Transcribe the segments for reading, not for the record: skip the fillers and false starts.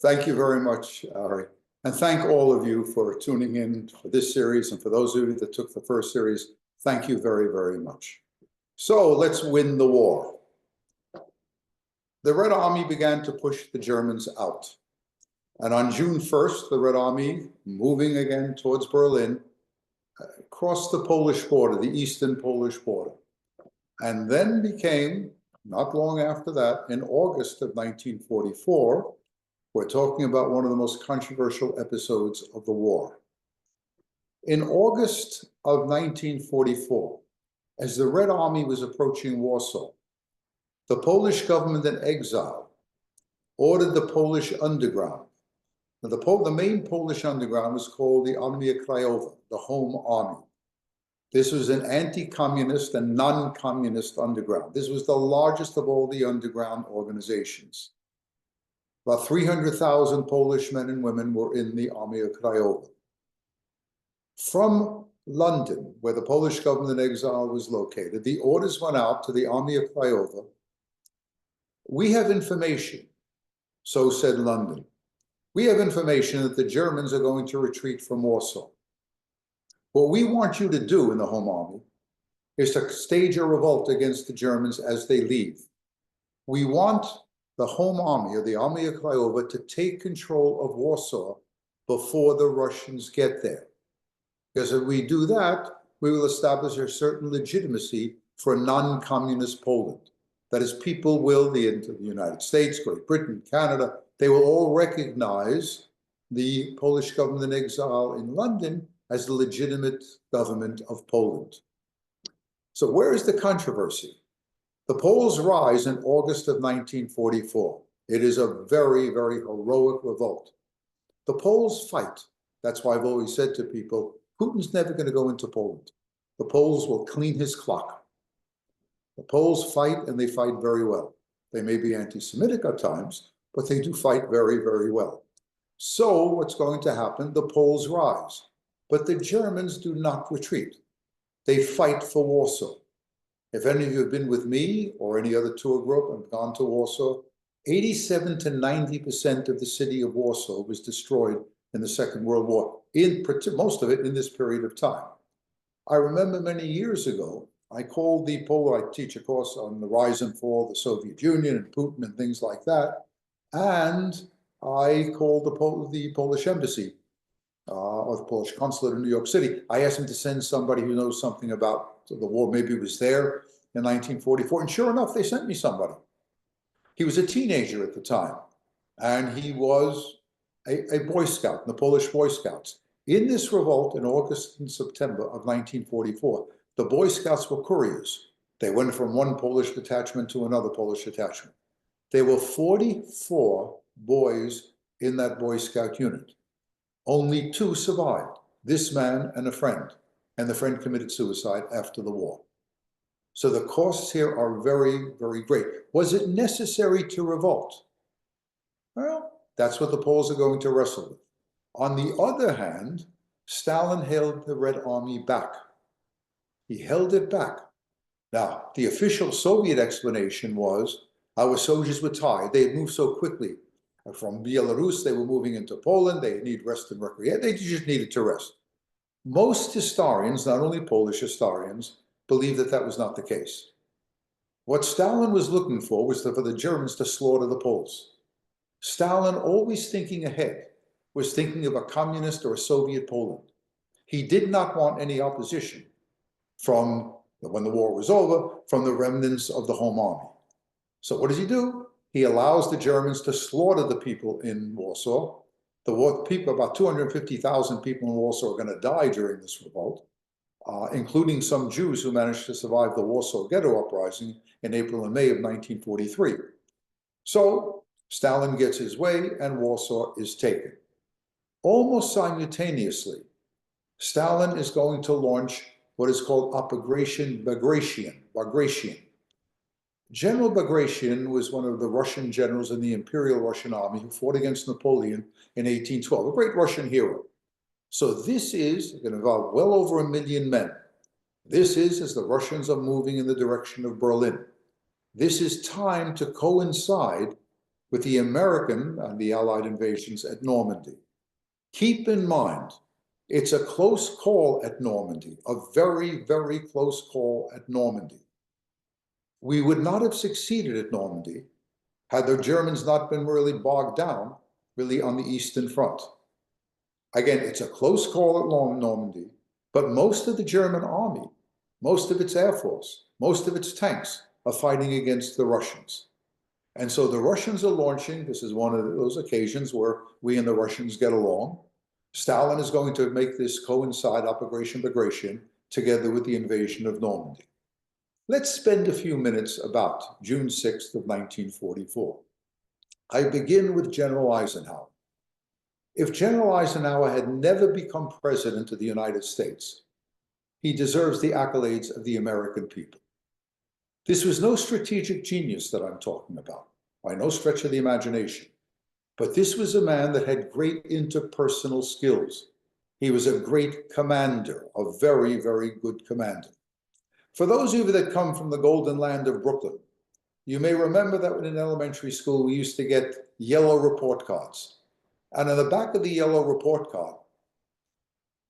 Thank you very much, Ari. And thank all of you for tuning in for this series. And for those of you that took the first series, thank you very, very much. So let's win the war. The Red Army began to push the Germans out. And on June 1st, the Red Army, moving again towards Berlin, crossed the Polish border, the eastern Polish border. And then became, not long after that, in August of 1944, we're talking about one of the most controversial episodes of the war. In August of 1944, as the Red Army was approaching Warsaw, the Polish government in exile ordered the Polish underground. Now, the main Polish underground was called the Armia Krajowa, the Home Army. This was an anti-communist and non-communist underground. This was the largest of all the underground organizations. About 300,000 Polish men and women were in the Armia Krajowa. From London, where the Polish government in exile was located, the orders went out to the Armia Krajowa. We have information, so said London. We have information that the Germans are going to retreat from Warsaw. What we want you to do in the Home Army is to stage a revolt against the Germans as they leave. We want the Home Army, or the Armia Krajowa, to take control of Warsaw before the Russians get there. Because if we do that, we will establish a certain legitimacy for non-communist Poland. That is, people will, the United States, Great Britain, Canada, they will all recognize the Polish government in exile in London as the legitimate government of Poland. So where is the controversy? The Poles rise in August of 1944. It is a very, very heroic revolt. The Poles fight. That's why I've always said to people, Putin's never going to go into Poland. The Poles will clean his clock. The Poles fight, and they fight very well. They may be anti-Semitic at times, but they do fight very, very well. So what's going to happen? The Poles rise, but the Germans do not retreat. They fight for Warsaw. If any of you have been with me or any other tour group and gone to Warsaw, 87 to 90% of the city of Warsaw was destroyed in the Second World War, most of it in this period of time. I remember many years ago, I called the Polish, I teach a course on the rise and fall of the Soviet Union and Putin and things like that, and I called the Polish embassy, or the Polish consulate in New York City. I asked him to send somebody who knows something about the war, maybe it was there in 1944, and sure enough, they sent me somebody. He was a teenager at the time, and he was a Boy Scout in the Polish Boy Scouts. In this revolt in August and September of 1944, the Boy Scouts were couriers. They went from one Polish detachment to another Polish detachment. There were 44 boys in that Boy Scout unit. Only 2 survived, this man and a friend, and the friend committed suicide after the war. So the costs here are very, very great. Was it necessary to revolt? Well, that's what the Poles are going to wrestle with. On the other hand, Stalin held the Red Army back. He held it back. Now, the official Soviet explanation was our soldiers were tired. They had moved so quickly. From Belarus, they were moving into Poland. They need rest and recreation. They just needed to rest. Most historians, not only Polish historians, believe that that was not the case. What Stalin was looking for was for the Germans to slaughter the Poles. Stalin, always thinking ahead, was thinking of a communist or a Soviet Poland. He did not want any opposition from, when the war was over, from the remnants of the Home Army. So what does he do? He allows the Germans to slaughter the people in Warsaw. About 250,000 people in Warsaw are going to die during this revolt, including some Jews who managed to survive the Warsaw Ghetto Uprising in April and May of 1943. So Stalin gets his way and Warsaw is taken. Almost simultaneously, Stalin is going to launch what is called Operation Bagration. General Bagration was one of the Russian generals in the Imperial Russian Army who fought against Napoleon in 1812, a great Russian hero. So this is going to involve well over 1 million men. This is as the Russians are moving in the direction of Berlin. This is time to coincide with the American and the Allied invasions at Normandy. Keep in mind, it's a close call at Normandy, a very, very close call at Normandy. We would not have succeeded at Normandy had the Germans not been really bogged down, really on the Eastern Front. Again, it's a close call at Normandy, but most of the German army, most of its air force, most of its tanks are fighting against the Russians. And so the Russians are launching, this is one of those occasions where we and the Russians get along. Stalin is going to make this coincide Operation Bagration together with the invasion of Normandy. Let's spend a few minutes about June 6th of 1944. I begin with General Eisenhower. If General Eisenhower had never become president of the United States, he deserves the accolades of the American people. This was no strategic genius that I'm talking about, by no stretch of the imagination. But this was a man that had great interpersonal skills. He was a great commander, a very, very good commander. For those of you that come from the golden land of Brooklyn, you may remember that in elementary school we used to get yellow report cards. And on the back of the yellow report card,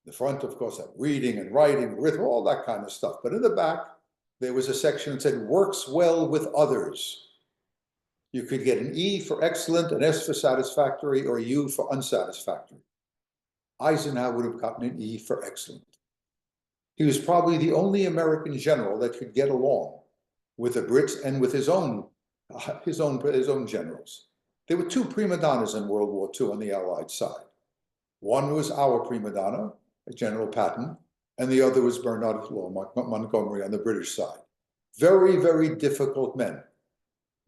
the front, of course, had reading and writing, arithmetic, all that kind of stuff. But in the back, there was a section that said, works well with others. You could get an E for excellent, an S for satisfactory, or a U for unsatisfactory. Eisenhower would have gotten an E for excellent. He was probably the only American general that could get along with the Brits and with his own generals. There were two prima donnas in World War II on the Allied side. One was our prima donna, General Patton, and the other was Bernard Law Montgomery on the British side. Very, very difficult men.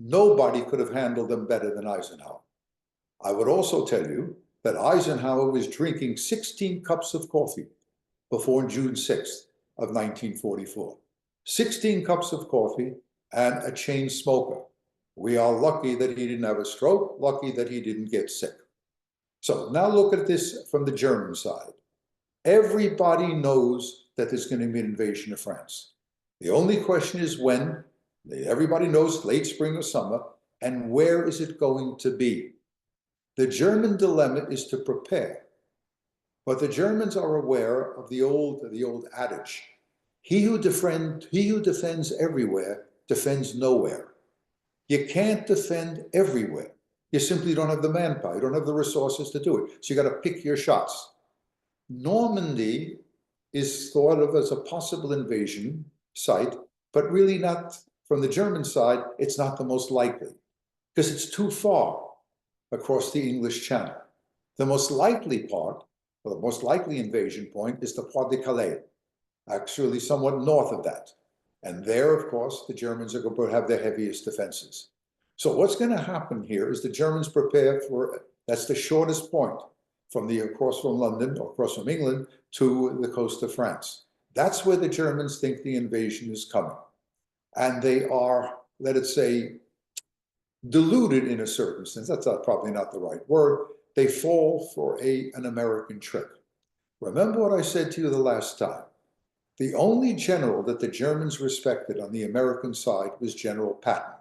Nobody could have handled them better than Eisenhower. I would also tell you that Eisenhower was drinking 16 cups of coffee before June 6th of 1944. 16 cups of coffee and a chain smoker. We are lucky that he didn't have a stroke, lucky that he didn't get sick. So now look at this from the German side. Everybody knows that there's going to be an invasion of France. The only question is when. Everybody knows late spring or summer, and where is it going to be? The German dilemma is to prepare, but the Germans are aware of the old adage: he who defends everywhere defends nowhere. You can't defend everywhere. You simply don't have the manpower. You don't have the resources to do it. So you got to pick your shots. Normandy is thought of as a possible invasion site, but really not. From the German side, it's not the most likely because it's too far across the English Channel. The most likely part, or the most likely invasion point, is the Port de Calais, actually somewhat north of that. And there, of course, the Germans are going to have their heaviest defenses. So what's going to happen here is the Germans prepare for, that's the shortest point across from London or across from England to the coast of France. That's where the Germans think the invasion is coming. And they are, let us say, deluded in a certain sense. That's probably not the right word. They fall for an American trick. Remember what I said to you the last time. The only general that the Germans respected on the American side was General Patton.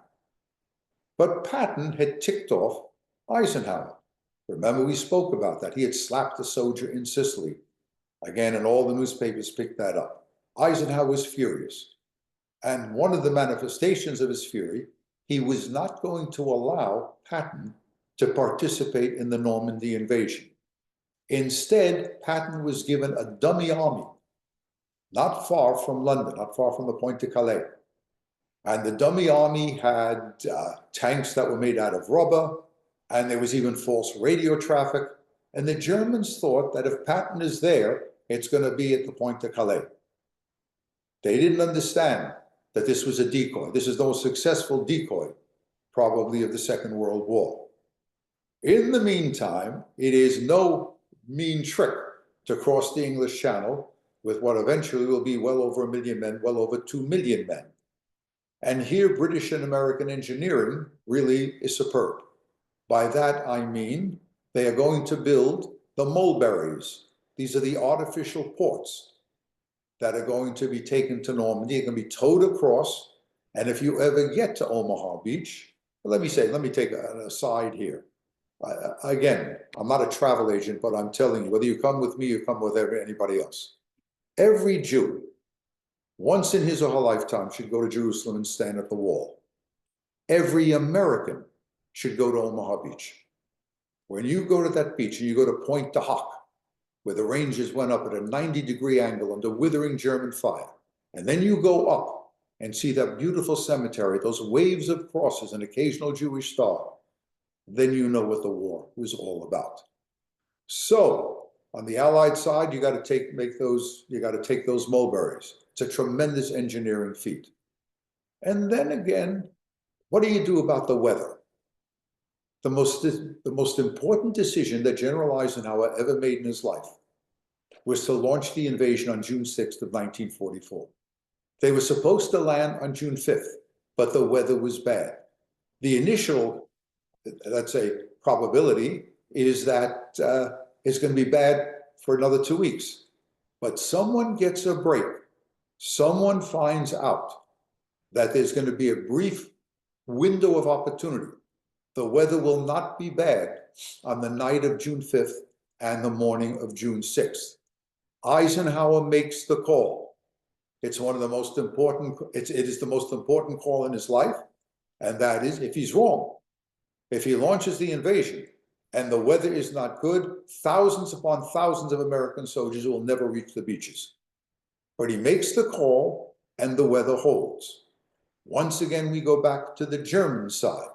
But Patton had ticked off Eisenhower. Remember, we spoke about that. He had slapped a soldier in Sicily. Again, and all the newspapers picked that up. Eisenhower was furious. And one of the manifestations of his fury, he was not going to allow Patton to participate in the Normandy invasion. Instead, Patton was given a dummy army, not far from London, not far from the Point de Calais. And the dummy army had tanks that were made out of rubber, and there was even false radio traffic. And the Germans thought that if Patton is there, it's going to be at the Point de Calais. They didn't understand that this was a decoy. This is the most successful decoy, probably, of the Second World War. In the meantime, it is no mean trick to cross the English Channel with what eventually will be well over 1 million men, well over 2 million men. And here, British and American engineering really is superb. By that, I mean they are going to build the mulberries. These are the artificial ports that are going to be taken to Normandy. They're going to be towed across. And if you ever get to Omaha Beach, let me take an aside here. Again, I'm not a travel agent, but I'm telling you, whether you come with me, you come with anybody else. Every Jew, once in his or her lifetime, should go to Jerusalem and stand at the wall. Every American should go to Omaha Beach. When you go to that beach and you go to Point de Hoc, where the ranges went up at a 90-degree angle under withering German fire, and then you go up and see that beautiful cemetery, those waves of crosses, an occasional Jewish star, then you know what the war was all about. So on the Allied side, you got to take those mulberries. It's a tremendous engineering feat. And then again, what do you do about the weather? The most important decision that General Eisenhower ever made in his life was to launch the invasion on June 6th of 1944. They were supposed to land on June 5th, but the weather was bad. The initial, let's say, probability is that it's going to be bad for another 2 weeks. But someone gets a break. Someone finds out that there's going to be a brief window of opportunity. The weather will not be bad on the night of June 5th and the morning of June 6th. Eisenhower makes the call. It's one of the most important, it is the most important call in his life, and that is if he's wrong. If he launches the invasion and the weather is not good, thousands upon thousands of American soldiers will never reach the beaches. But he makes the call and the weather holds. Once again, we go back to the German side.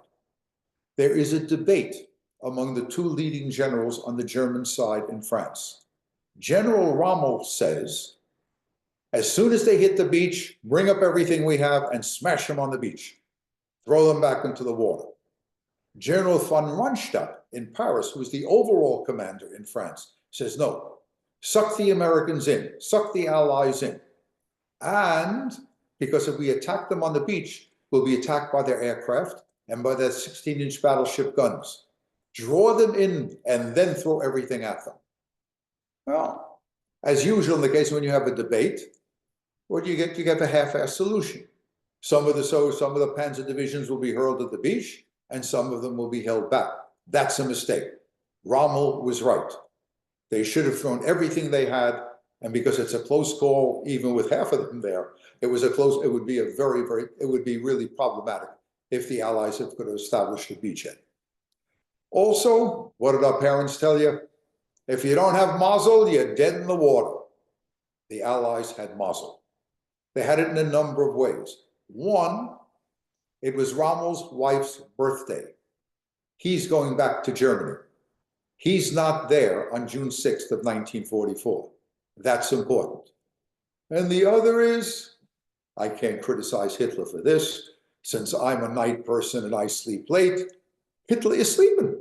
There is a debate among the two leading generals on the German side in France. General Rommel says, as soon as they hit the beach, bring up everything we have and smash them on the beach. Throw them back into the water. General von Rundstedt in Paris, who was the overall commander in France, says, no, suck the Americans in, suck the Allies in. And because if we attack them on the beach, we'll be attacked by their aircraft and by their 16-inch battleship guns. Draw them in and then throw everything at them. Well, as usual in the case when you have a debate, what do you get? You get a half-assed solution. Some of the Panzer divisions will be hurled at the beach, and some of them will be held back. That's a mistake. Rommel was right. They should have thrown everything they had, and because it's a close call, even with half of them there, it would be really problematic if the Allies could have established a beachhead. Also, what did our parents tell you? If you don't have mazel, you're dead in the water. The Allies had mazel. They had it in a number of ways. One, it was Rommel's wife's birthday. He's going back to Germany. He's not there on June 6th of 1944. That's important. And the other is, I can't criticize Hitler for this, since I'm a night person and I sleep late, Hitler is sleeping.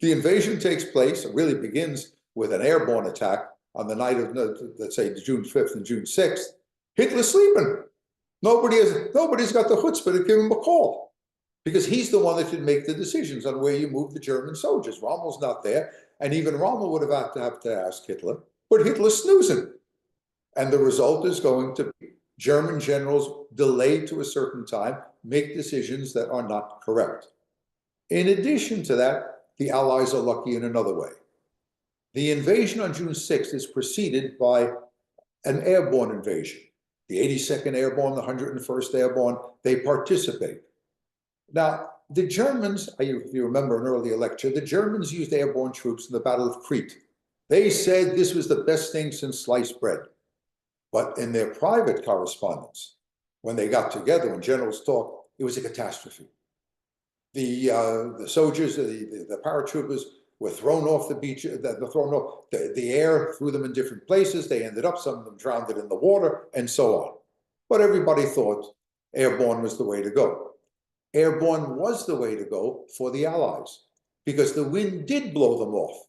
The invasion takes place, it really begins with an airborne attack on the night of, let's say, June 5th and June 6th. Hitler's sleeping. Nobody's got the chutzpah to give him a call, because he's the one that should make the decisions on where you move the German soldiers. Rommel's not there, and even Rommel would have to ask Hitler, but Hitler's snoozing. And the result is going to be German generals delayed to a certain time, make decisions that are not correct. In addition to that, the Allies are lucky in another way. The invasion on June 6th is preceded by an airborne invasion. The 82nd Airborne, the 101st Airborne, they participate. Now, the Germans, if you remember an earlier lecture, the Germans used airborne troops in the Battle of Crete. They said this was the best thing since sliced bread. But in their private correspondence, when they got together, when generals talked, it was a catastrophe. The soldiers, the paratroopers were thrown off the beach, the air threw them in different places. They ended up, some of them drowned in the water, and so on. But everybody thought airborne was the way to go. Airborne was the way to go for the Allies, because the wind did blow them off.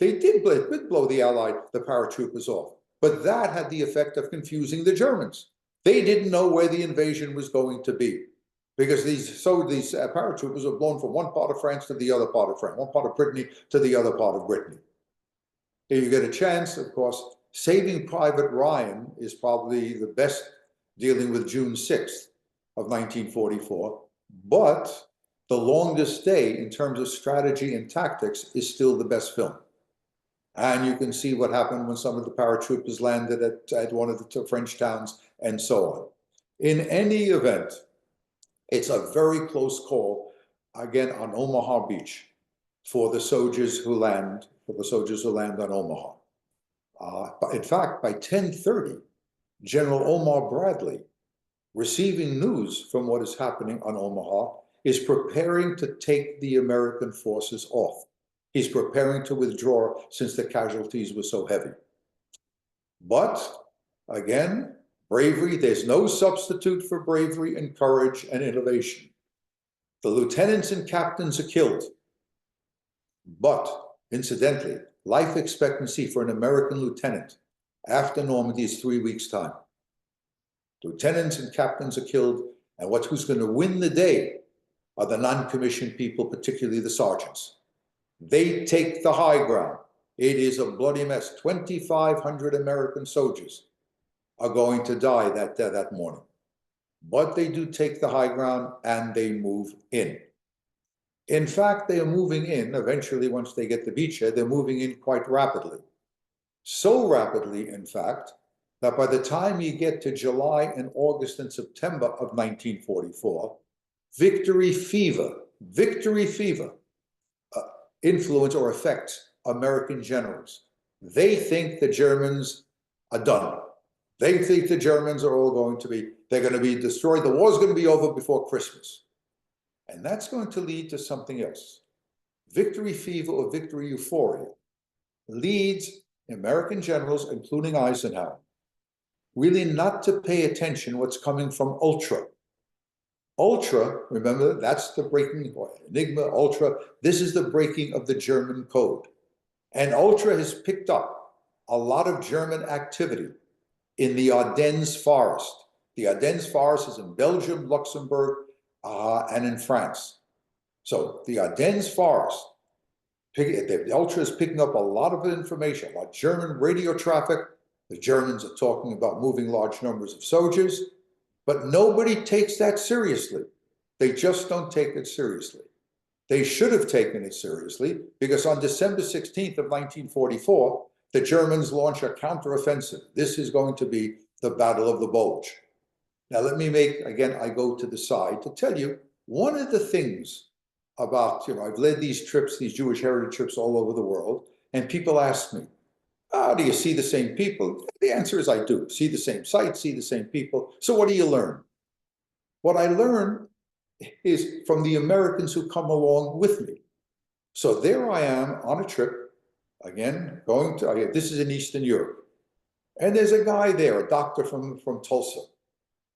They did blow the paratroopers off, but that had the effect of confusing the Germans. They didn't know where the invasion was going to be, because these paratroopers were blown from one part of France to the other part of France, one part of Brittany to the other part of Brittany. If you get a chance, of course, Saving Private Ryan is probably the best dealing with June 6th of 1944, but The Longest Day, in terms of strategy and tactics, is still the best film. And you can see what happened when some of the paratroopers landed at one of the French towns and so on. In any event, it's a very close call, again, on Omaha Beach for the soldiers who land, on Omaha. But in fact, by 10:30, General Omar Bradley, receiving news from what is happening on Omaha, is preparing to take the American forces off. He's preparing to withdraw since the casualties were so heavy. But again, bravery, there's no substitute for bravery and courage and innovation. The lieutenants and captains are killed. But incidentally, life expectancy for an American lieutenant after Normandy is 3 weeks' time. Lieutenants and captains are killed, and who's going to win the day are the non-commissioned people, particularly the sergeants. They take the high ground. It is a bloody mess. 2,500 American soldiers are going to die that morning. But they do take the high ground and they move in. In fact, they are moving in, eventually once they get the beachhead, they're moving in quite rapidly. So rapidly, in fact, that by the time you get to July and August and September of 1944, victory fever influence or affects American generals. They think the Germans are done. They think the Germans are all they're going to be destroyed. The war's going to be over before Christmas. And that's going to lead to something else. Victory fever or victory euphoria leads American generals, including Eisenhower, really not to pay attention what's coming from ultra. Ultra, remember, that's the breaking, Enigma, ultra, this is the breaking of the German code. And ultra has picked up a lot of German activity in the Ardennes forest. The Ardennes forest is in Belgium, Luxembourg, and in France. So the Ardennes forest, the ultra is picking up a lot of information about German radio traffic. The Germans are talking about moving large numbers of soldiers. But nobody takes that seriously. They just don't take it seriously. They should have taken it seriously because on December 16th of 1944, the Germans launch a counteroffensive. This is going to be the Battle of the Bulge. Now let me I go to the side to tell you one of the things about, I've led these trips, these Jewish heritage trips all over the world, and people ask me, do you see the same people? The answer is I do. See the same sites, see the same people. So what do you learn? What I learn is from the Americans who come along with me. So there I am on a trip, again, this is in Eastern Europe. And there's a guy there, a doctor from Tulsa.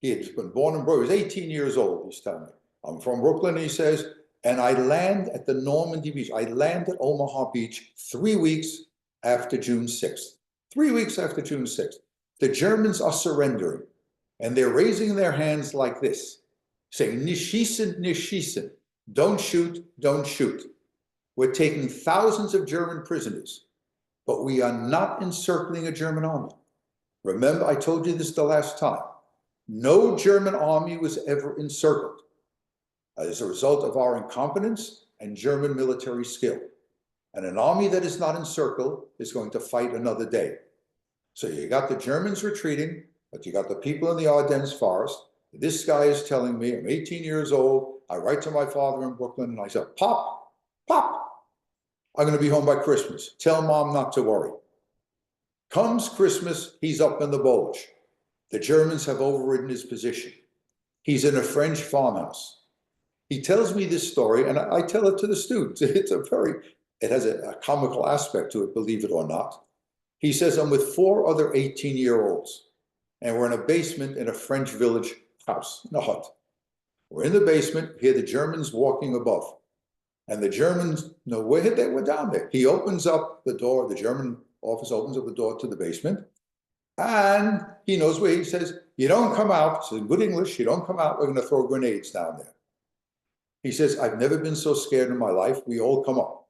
He had been born and brought, he was 18 years old, he's telling me. I'm from Brooklyn, he says, and I land at the Normandy beach. I land at Omaha Beach 3 weeks after June 6th. 3 weeks after June 6th. The Germans are surrendering, and they're raising their hands like this, saying, nicht schießen, nicht schießen. Don't shoot, don't shoot. We're taking thousands of German prisoners, but we are not encircling a German army. Remember, I told you this the last time. No German army was ever encircled as a result of our incompetence and German military skill. And an army that is not encircled is going to fight another day. So you got the Germans retreating, but you got the people in the Ardennes forest. This guy is telling me, I'm 18 years old. I write to my father in Brooklyn and I said, Pop, I'm going to be home by Christmas. Tell Mom not to worry. Comes Christmas, he's up in the Bulge. The Germans have overridden his position. He's in a French farmhouse. He tells me this story and I tell it to the students. It has a comical aspect to it, believe it or not. He says, I'm with 4 other 18-year-olds, and we're in a basement in a French village house, in a hut. We're in the basement, hear the Germans walking above. And the Germans know where they were down there. He opens up the door, the German officer opens up the door to the basement, and he knows where. He says, you don't come out, so in good English, you don't come out, we're gonna throw grenades down there. He says, I've never been so scared in my life. We all come up.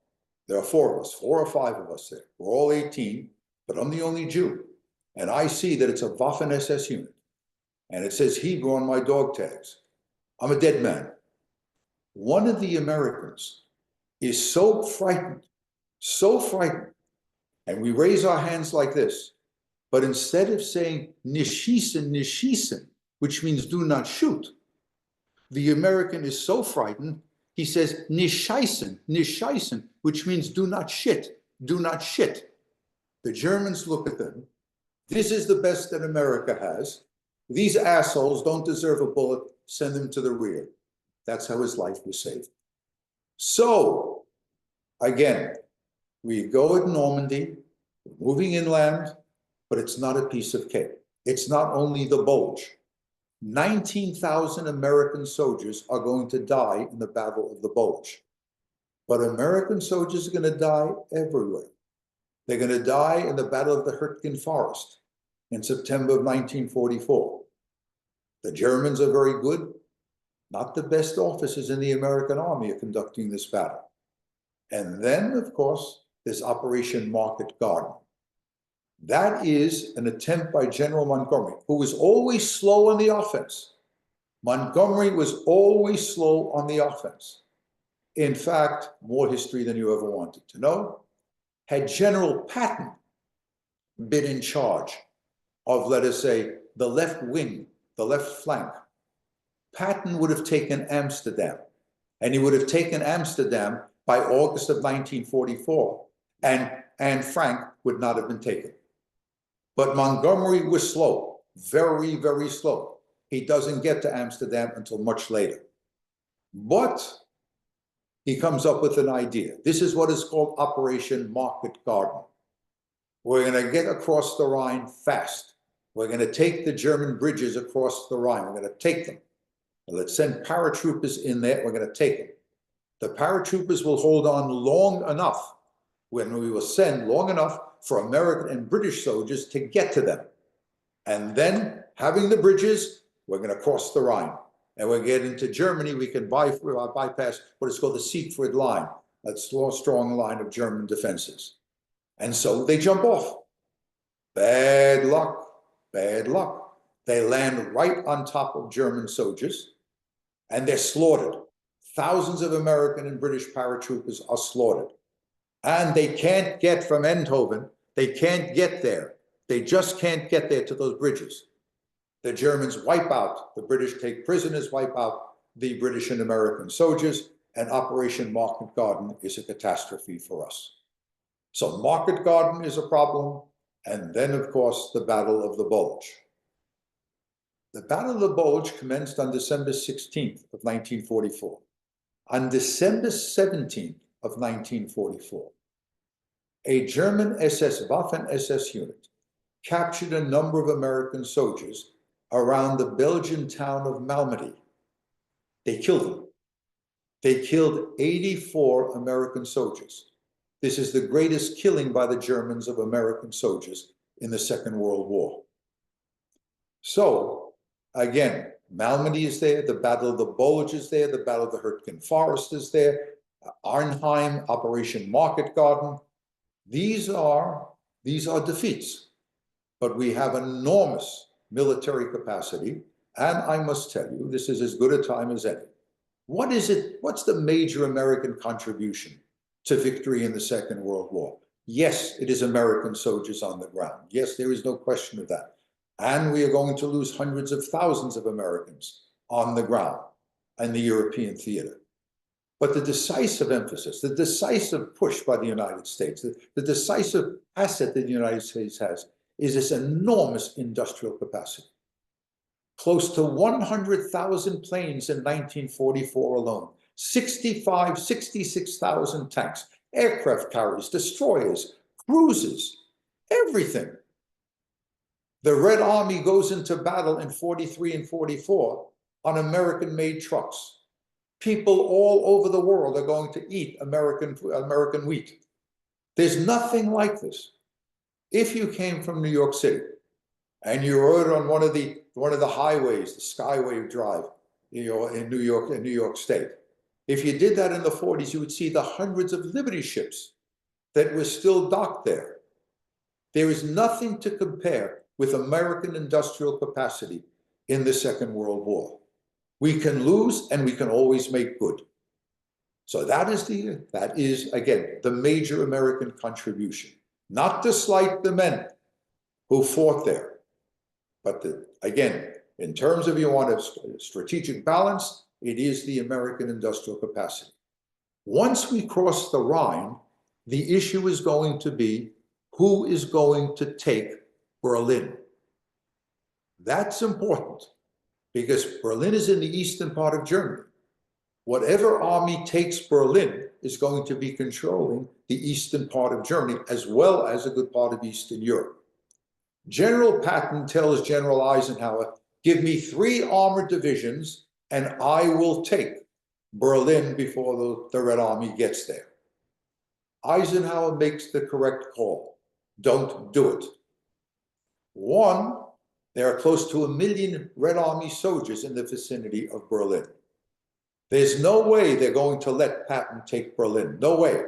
There are 4 of us, 4 or 5 of us there. We're all 18, but I'm the only Jew. And I see that it's a Waffen-SS unit. And it says Hebrew on my dog tags. I'm a dead man. one of the Americans is so frightened, and we raise our hands like this, but instead of saying "Nishisen, Nishisen," which means do not shoot, the American is so frightened, he says "Nisheisen, Nisheisen," which means do not shit, do not shit. The Germans look at them. This is the best that America has. These assholes don't deserve a bullet, send them to the rear. That's how his life was saved. So, again, we go at Normandy, moving inland, but it's not a piece of cake. It's not only the Bulge. 19,000 American soldiers are going to die in the Battle of the Bulge. But American soldiers are going to die everywhere. They're going to die in the Battle of the Hurtgen Forest in September of 1944. The Germans are very good. Not the best officers in the American Army are conducting this battle. And then, of course, there's Operation Market Garden. That is an attempt by General Montgomery, who was always slow on the offense. Montgomery was always slow on the offense. In fact, more history than you ever wanted to know. Had General Patton been in charge of, let us say, the left wing, the left flank, Patton would have taken Amsterdam. And he would have taken Amsterdam by August of 1944, and Anne Frank would not have been taken. But Montgomery was slow, very, very slow. He doesn't get to Amsterdam until much later. But he comes up with an idea. This is what is called Operation Market Garden. We're going to get across the Rhine fast. We're going to take the German bridges across the Rhine. We're going to take them. Let's send paratroopers in there. We're going to take them. The paratroopers will hold on long enough, when we will send long enough for American and British soldiers to get to them. And then, having the bridges, we're going to cross the Rhine. And when we get into Germany, we can bypass what is called the Siegfried Line, a strong line of German defenses. And so they jump off. Bad luck, bad luck. They land right on top of German soldiers, and they're slaughtered. Thousands of American and British paratroopers are slaughtered. And they can't get from Eindhoven, they can't get there. They just can't get there to those bridges. The Germans wipe out, the British take prisoners, wipe out the British and American soldiers, and Operation Market Garden is a catastrophe for us. So Market Garden is a problem, and then, of course, the Battle of the Bulge. The Battle of the Bulge commenced on December 16th of 1944. On December 17th of 1944, a German SS Waffen-SS unit captured a number of American soldiers around the Belgian town of Malmedy. They killed them. They killed 84 American soldiers. This is the greatest killing by the Germans of American soldiers in the Second World War. So, again, Malmedy is there, the Battle of the Bulge is there, the Battle of the Hurtgen Forest is there, Arnhem, Operation Market Garden. These are defeats, but we have enormous military capacity, and I must tell you, this is as good a time as any. What is it? What's the major American contribution to victory in the Second World War? Yes, it is American soldiers on the ground. Yes, there is no question of that. And we are going to lose hundreds of thousands of Americans on the ground in the European theater. But the decisive emphasis, the decisive push by the United States, the decisive asset that the United States has is this enormous industrial capacity. Close to 100,000 planes in 1944 alone, 66,000 tanks, aircraft carriers, destroyers, cruisers, everything. The Red Army goes into battle in 43 and 44 on American-made trucks. People all over the world are going to eat American wheat. There's nothing like this. If you came from New York City and you rode on one of the highways, the Skyway Drive, in New York State, if you did that in the 40s, you would see the hundreds of Liberty ships that were still docked there. There is nothing to compare with American industrial capacity in the Second World War. We can lose and we can always make good. So that is again, the major American contribution. Not to slight the men who fought there, but again, in terms of you want a strategic balance, it is the American industrial capacity. Once we cross the Rhine, the issue is going to be who is going to take Berlin. That's important because Berlin is in the eastern part of Germany. Whatever army takes Berlin is going to be controlling the eastern part of Germany as well as a good part of Eastern Europe. General Patton tells General Eisenhower, give me 3 armored divisions and I will take Berlin before the Red Army gets there. Eisenhower makes the correct call. Don't do it. One, there are close to 1 million Red Army soldiers in the vicinity of Berlin. There's no way they're going to let Patton take Berlin. No way.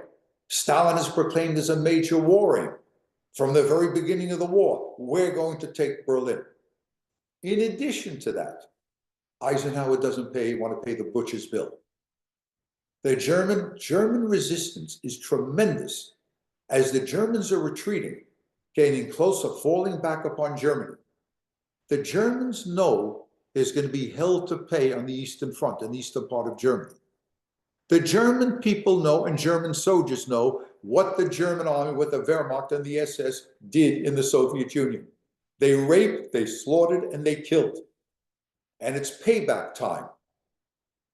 Stalin is proclaimed as a major war aim. From the very beginning of the war, we're going to take Berlin. In addition to that, Eisenhower doesn't want to pay the butcher's bill. The German resistance is tremendous. As the Germans are retreating, getting closer, falling back upon Germany, the Germans know there's going to be hell to pay on the Eastern Front, in the eastern part of Germany. The German people know, and German soldiers know, what the German army, what the Wehrmacht and the SS did in the Soviet Union. They raped, they slaughtered, and they killed. And it's payback time.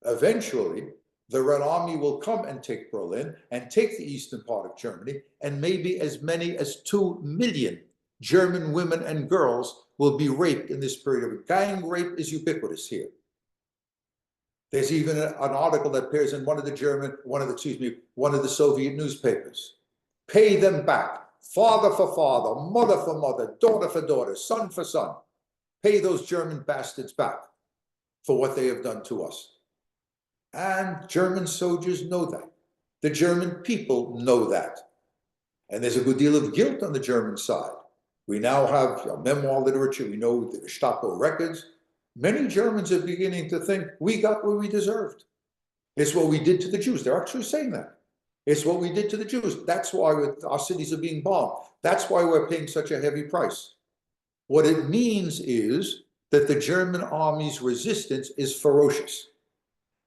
Eventually, the Red Army will come and take Berlin and take the eastern part of Germany, and maybe as many as 2 million German women and girls will be raped in this period of gang rape is ubiquitous here. There's even an article that appears in one of the Soviet newspapers. Pay them back, father for father, mother for mother, daughter for daughter, son for son. Pay those German bastards back for what they have done to us. And German soldiers know that. The German people know that. And there's a good deal of guilt on the German side. We now have memoir literature, we know the Gestapo records. Many Germans are beginning to think we got what we deserved. It's what we did to the Jews. They're actually saying that. It's what we did to the Jews. That's why our cities are being bombed. That's why we're paying such a heavy price. What it means is that the German army's resistance is ferocious.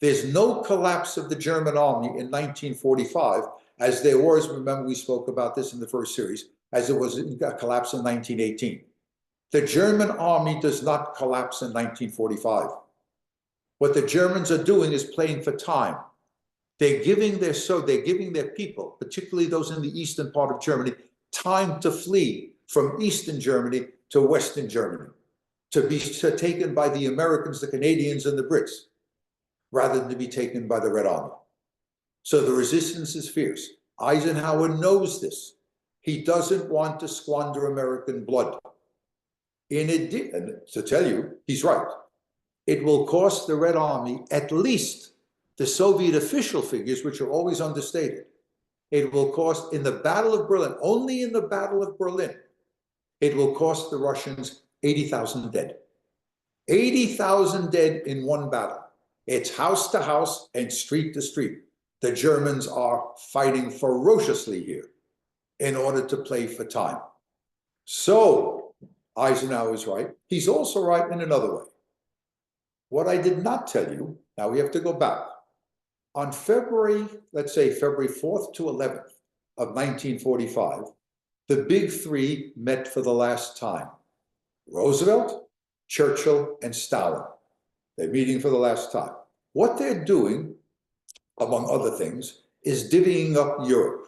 There's no collapse of the German army in 1945, as there was, remember we spoke about this in the first series, as it was a collapse in 1918. The German army does not collapse in 1945. What the Germans are doing is playing for time. They're giving their people, particularly those in the eastern part of Germany, time to flee from Eastern Germany to Western Germany, to be taken by the Americans, the Canadians, and the Brits, rather than to be taken by the Red Army. So the resistance is fierce. Eisenhower knows this. He doesn't want to squander American blood. In addition, to tell you, he's right. It will cost the Red Army at least the Soviet official figures, which are always understated. It will cost in the Battle of Berlin, only in the Battle of Berlin, it will cost the Russians 80,000 dead. 80,000 dead in one battle. It's house to house and street to street. The Germans are fighting ferociously here in order to play for time. So Eisenhower is right. He's also right in another way. What I did not tell you, now we have to go back. On February, let's say February 4th to 11th of 1945, the big three met for the last time. Roosevelt, Churchill, and Stalin. They're meeting for the last time. What they're doing, among other things, is divvying up Europe.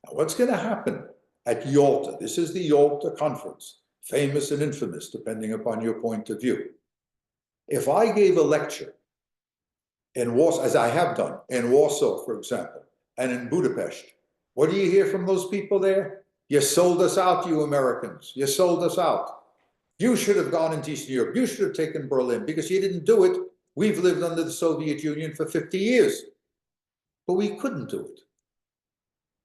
Now, what's going to happen at Yalta? This is the Yalta Conference, famous and infamous, depending upon your point of view. If I gave a lecture in Warsaw, as I have done, in Warsaw, for example, and in Budapest, what do you hear from those people there? You sold us out, you Americans. You sold us out. You should have gone into Eastern Europe. You should have taken Berlin because you didn't do it. We've lived under the Soviet Union for 50 years, but we couldn't do it.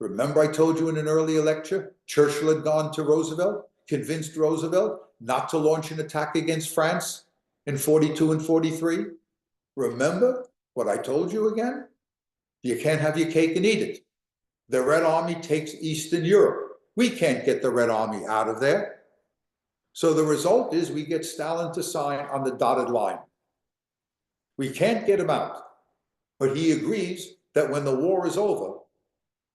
Remember I told you in an earlier lecture, Churchill had gone to Roosevelt, convinced Roosevelt not to launch an attack against France in 42 and 43. Remember what I told you again? You can't have your cake and eat it. The Red Army takes Eastern Europe. We can't get the Red Army out of there. So the result is we get Stalin to sign on the dotted line. We can't get him out, but he agrees that when the war is over,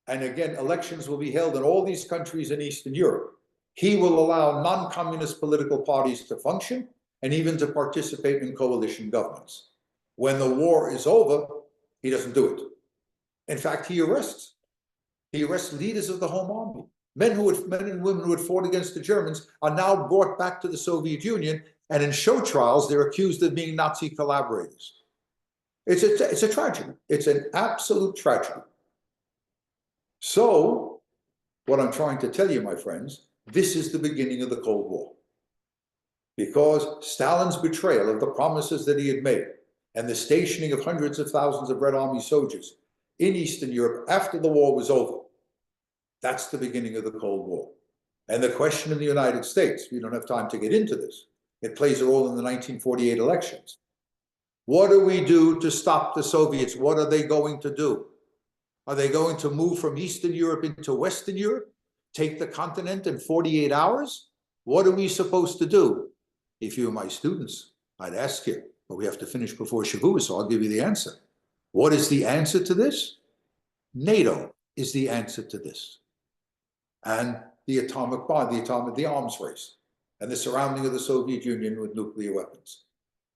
and again, elections will be held in all these countries in Eastern Europe, he will allow non-communist political parties to function and even to participate in coalition governments. When the war is over, he doesn't do it. In fact, he arrests leaders of the Home Army. Men and women who had fought against the Germans are now brought back to the Soviet Union, and in show trials, they're accused of being Nazi collaborators. It's a tragedy. It's an absolute tragedy. So, what I'm trying to tell you, my friends, this is the beginning of the Cold War. Because Stalin's betrayal of the promises that he had made and the stationing of hundreds of thousands of Red Army soldiers in Eastern Europe after the war was over, that's the beginning of the Cold War. And the question in the United States, we don't have time to get into this, it plays a role in the 1948 elections. What do we do to stop the Soviets? What are they going to do? Are they going to move from Eastern Europe into Western Europe? Take the continent in 48 hours? What are we supposed to do? If you were my students, I'd ask you, but we have to finish before Shavuot, so I'll give you the answer. What is the answer to this? NATO is the answer to this. And the atomic bomb, the arms race, and the surrounding of the Soviet Union with nuclear weapons.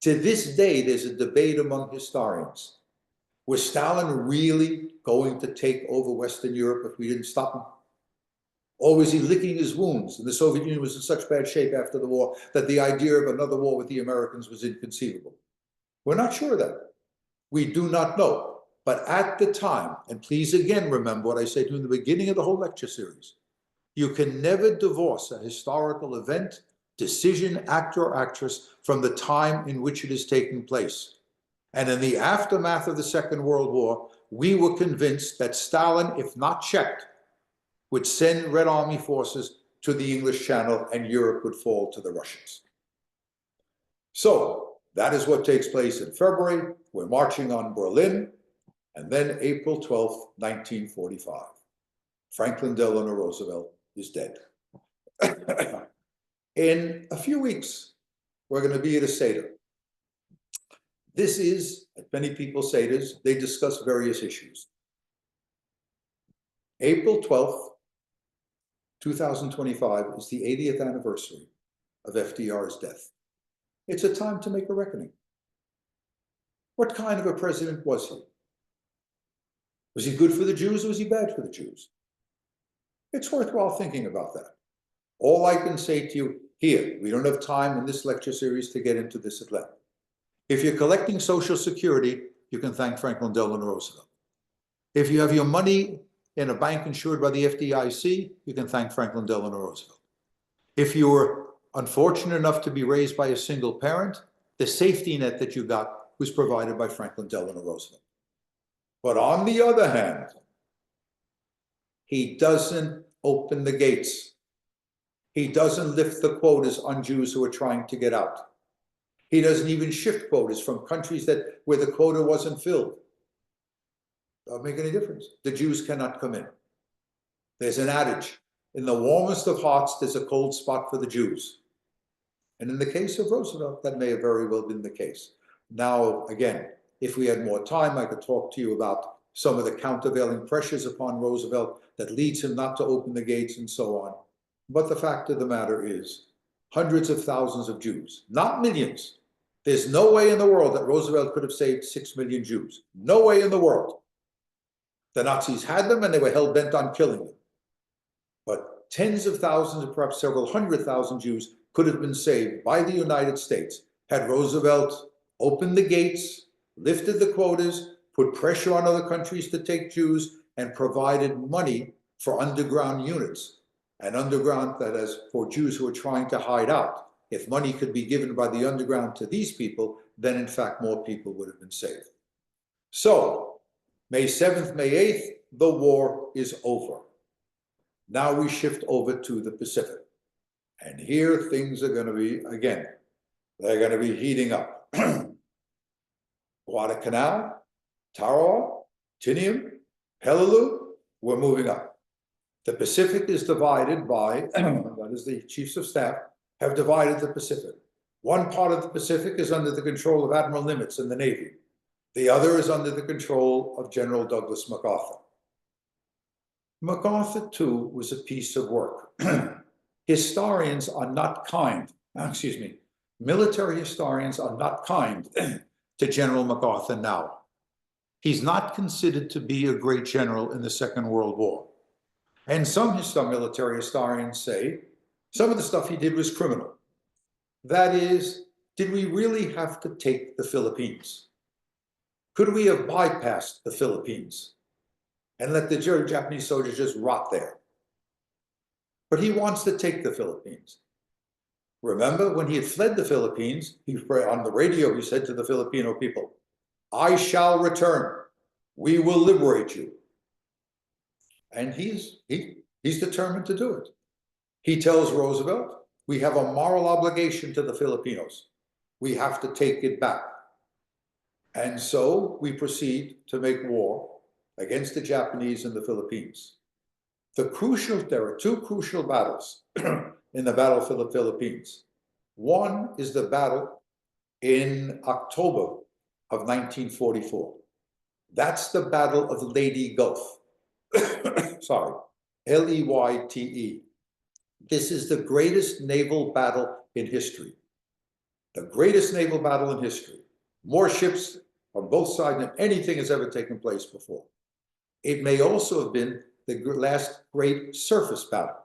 To this day, there's a debate among historians. Was Stalin really going to take over Western Europe if we didn't stop him? Or was he licking his wounds? And the Soviet Union was in such bad shape after the war that the idea of another war with the Americans was inconceivable. We're not sure of that. We do not know. But at the time, and please again remember what I said in the beginning of the whole lecture series, you can never divorce a historical event, decision, actor, or actress from the time in which it is taking place. And in the aftermath of the Second World War, we were convinced that Stalin, if not checked, would send Red Army forces to the English Channel and Europe would fall to the Russians. So that is what takes place in February. We're marching on Berlin. And then April 12th, 1945, Franklin Delano Roosevelt is dead. In a few weeks, we're going to be at a Seder. This is, as many people say this, they discuss various issues. April 12th, 2025 is the 80th anniversary of FDR's death. It's a time to make a reckoning. What kind of a president was he? Was he good for the Jews or was he bad for the Jews? It's worthwhile thinking about that. All I can say to you here, we don't have time in this lecture series to get into this at length. If you're collecting Social Security, you can thank Franklin Delano Roosevelt. If you have your money in a bank insured by the FDIC, you can thank Franklin Delano Roosevelt. If you were unfortunate enough to be raised by a single parent, the safety net that you got was provided by Franklin Delano Roosevelt. But on the other hand, he doesn't open the gates. He doesn't lift the quotas on Jews who are trying to get out. He doesn't even shift quotas from countries where the quota wasn't filled. Doesn't make any difference. The Jews cannot come in. There's an adage, in the warmest of hearts, there's a cold spot for the Jews. And in the case of Roosevelt, that may have very well been the case. Now, again, if we had more time, I could talk to you about some of the countervailing pressures upon Roosevelt that leads him not to open the gates and so on. But the fact of the matter is, hundreds of thousands of Jews, not millions. There's no way in the world that Roosevelt could have saved 6 million Jews. No way in the world. The Nazis had them and they were hell-bent on killing them. But tens of thousands and perhaps several 100,000 Jews could have been saved by the United States had Roosevelt opened the gates, lifted the quotas, put pressure on other countries to take Jews, and provided money for underground units. And underground, that is, for Jews who are trying to hide out. If money could be given by the underground to these people, then in fact more people would have been saved. So, May 7th, May 8th, the war is over. Now we shift over to the Pacific. And here things are going to be, again, they're going to be heating up. Guadalcanal, Tarawa, Tinian, Peleliu, we're moving up. The Pacific is divided by, that is the chiefs of staff, have divided the Pacific. One part of the Pacific is under the control of Admiral Nimitz in the Navy. The other is under the control of General Douglas MacArthur. MacArthur, too, was a piece of work. Historians are not kind, military historians are not kind to General MacArthur now. He's not considered to be a great general in the Second World War. And some military historians say some of the stuff he did was criminal. That is, did we really have to take the Philippines? Could we have bypassed the Philippines and let the Japanese soldiers just rot there? But he wants to take the Philippines. Remember, when he had fled the Philippines, on the radio, he said to the Filipino people, "I shall return. We will liberate you." And he's determined to do it. He tells Roosevelt, "We have a moral obligation to the Filipinos. We have to take it back." And so we proceed to make war against the Japanese in the Philippines. There are two crucial battles in the Battle for the Philippines. One is the battle in October of 1944. That's the Battle of Leyte Gulf. Sorry, Leyte. This is the greatest naval battle in history. The greatest naval battle in history. More ships on both sides than anything has ever taken place before. It may also have been the last great surface battle.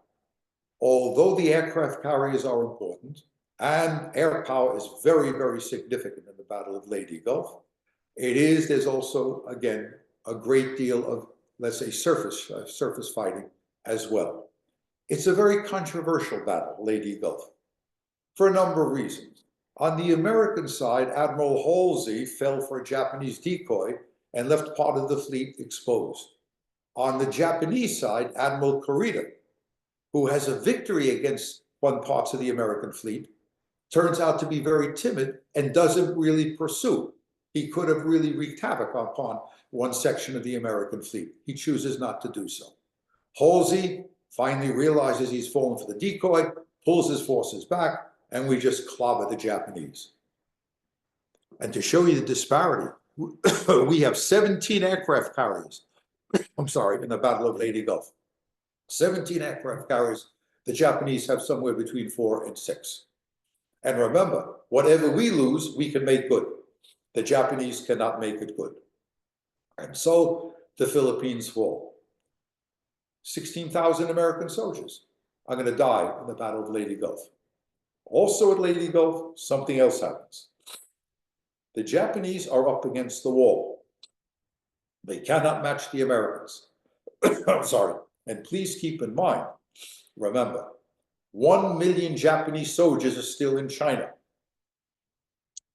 Although the aircraft carriers are important, and air power is very, very significant in the Battle of Leyte Gulf, there's also, again, a great deal of, let's say, surface fighting as well. It's a very controversial battle, Leyte Gulf, for a number of reasons. On the American side, Admiral Halsey fell for a Japanese decoy and left part of the fleet exposed. On the Japanese side, Admiral Kurita, who has a victory against one part of the American fleet, turns out to be very timid and doesn't really pursue. He could have really wreaked havoc upon one section of the American fleet. He chooses not to do so. Halsey finally realizes he's fallen for the decoy, pulls his forces back, and we just clobber the Japanese. And to show you the disparity, we have 17 aircraft carriers, in the Battle of Leyte Gulf. 17 aircraft carriers. The Japanese have somewhere between 4 and 6. And remember, whatever we lose, we can make good. The Japanese cannot make it good. And so the Philippines fall. 16,000 American soldiers are going to die in the Battle of Leyte Gulf. Also at Leyte Gulf, something else happens. The Japanese are up against the wall. They cannot match the Americans. I'm sorry. And please keep in mind, remember, 1 million Japanese soldiers are still in China.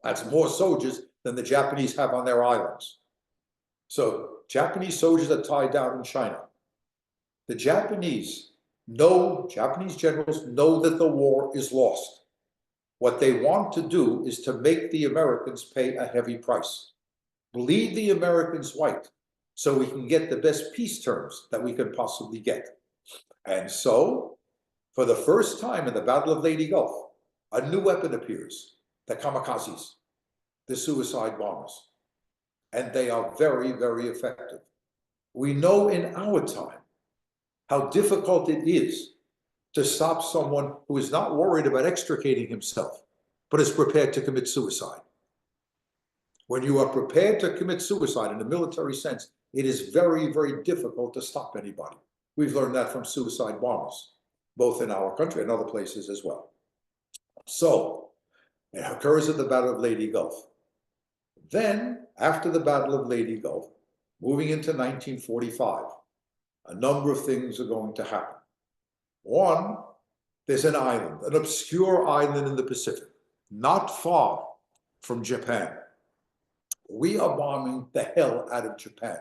That's more soldiers than the Japanese have on their islands. So Japanese soldiers are tied down in China. The Japanese generals know that the war is lost. What they want to do is to make the Americans pay a heavy price. Bleed the Americans white so we can get the best peace terms that we can possibly get. And so, for the first time in the Battle of Leyte Gulf, a new weapon appears, the kamikazes, the suicide bombers. And they are very, very effective. We know in our time how difficult it is to stop someone who is not worried about extricating himself, but is prepared to commit suicide. When you are prepared to commit suicide in a military sense, it is very, very difficult to stop anybody. We've learned that from suicide bombers, both in our country and other places as well. So, it occurs at the Battle of Leyte Gulf. Then, after the Battle of Leyte Gulf, moving into 1945, a number of things are going to happen. One, there's an island, an obscure island in the Pacific, not far from Japan. We are bombing the hell out of Japan.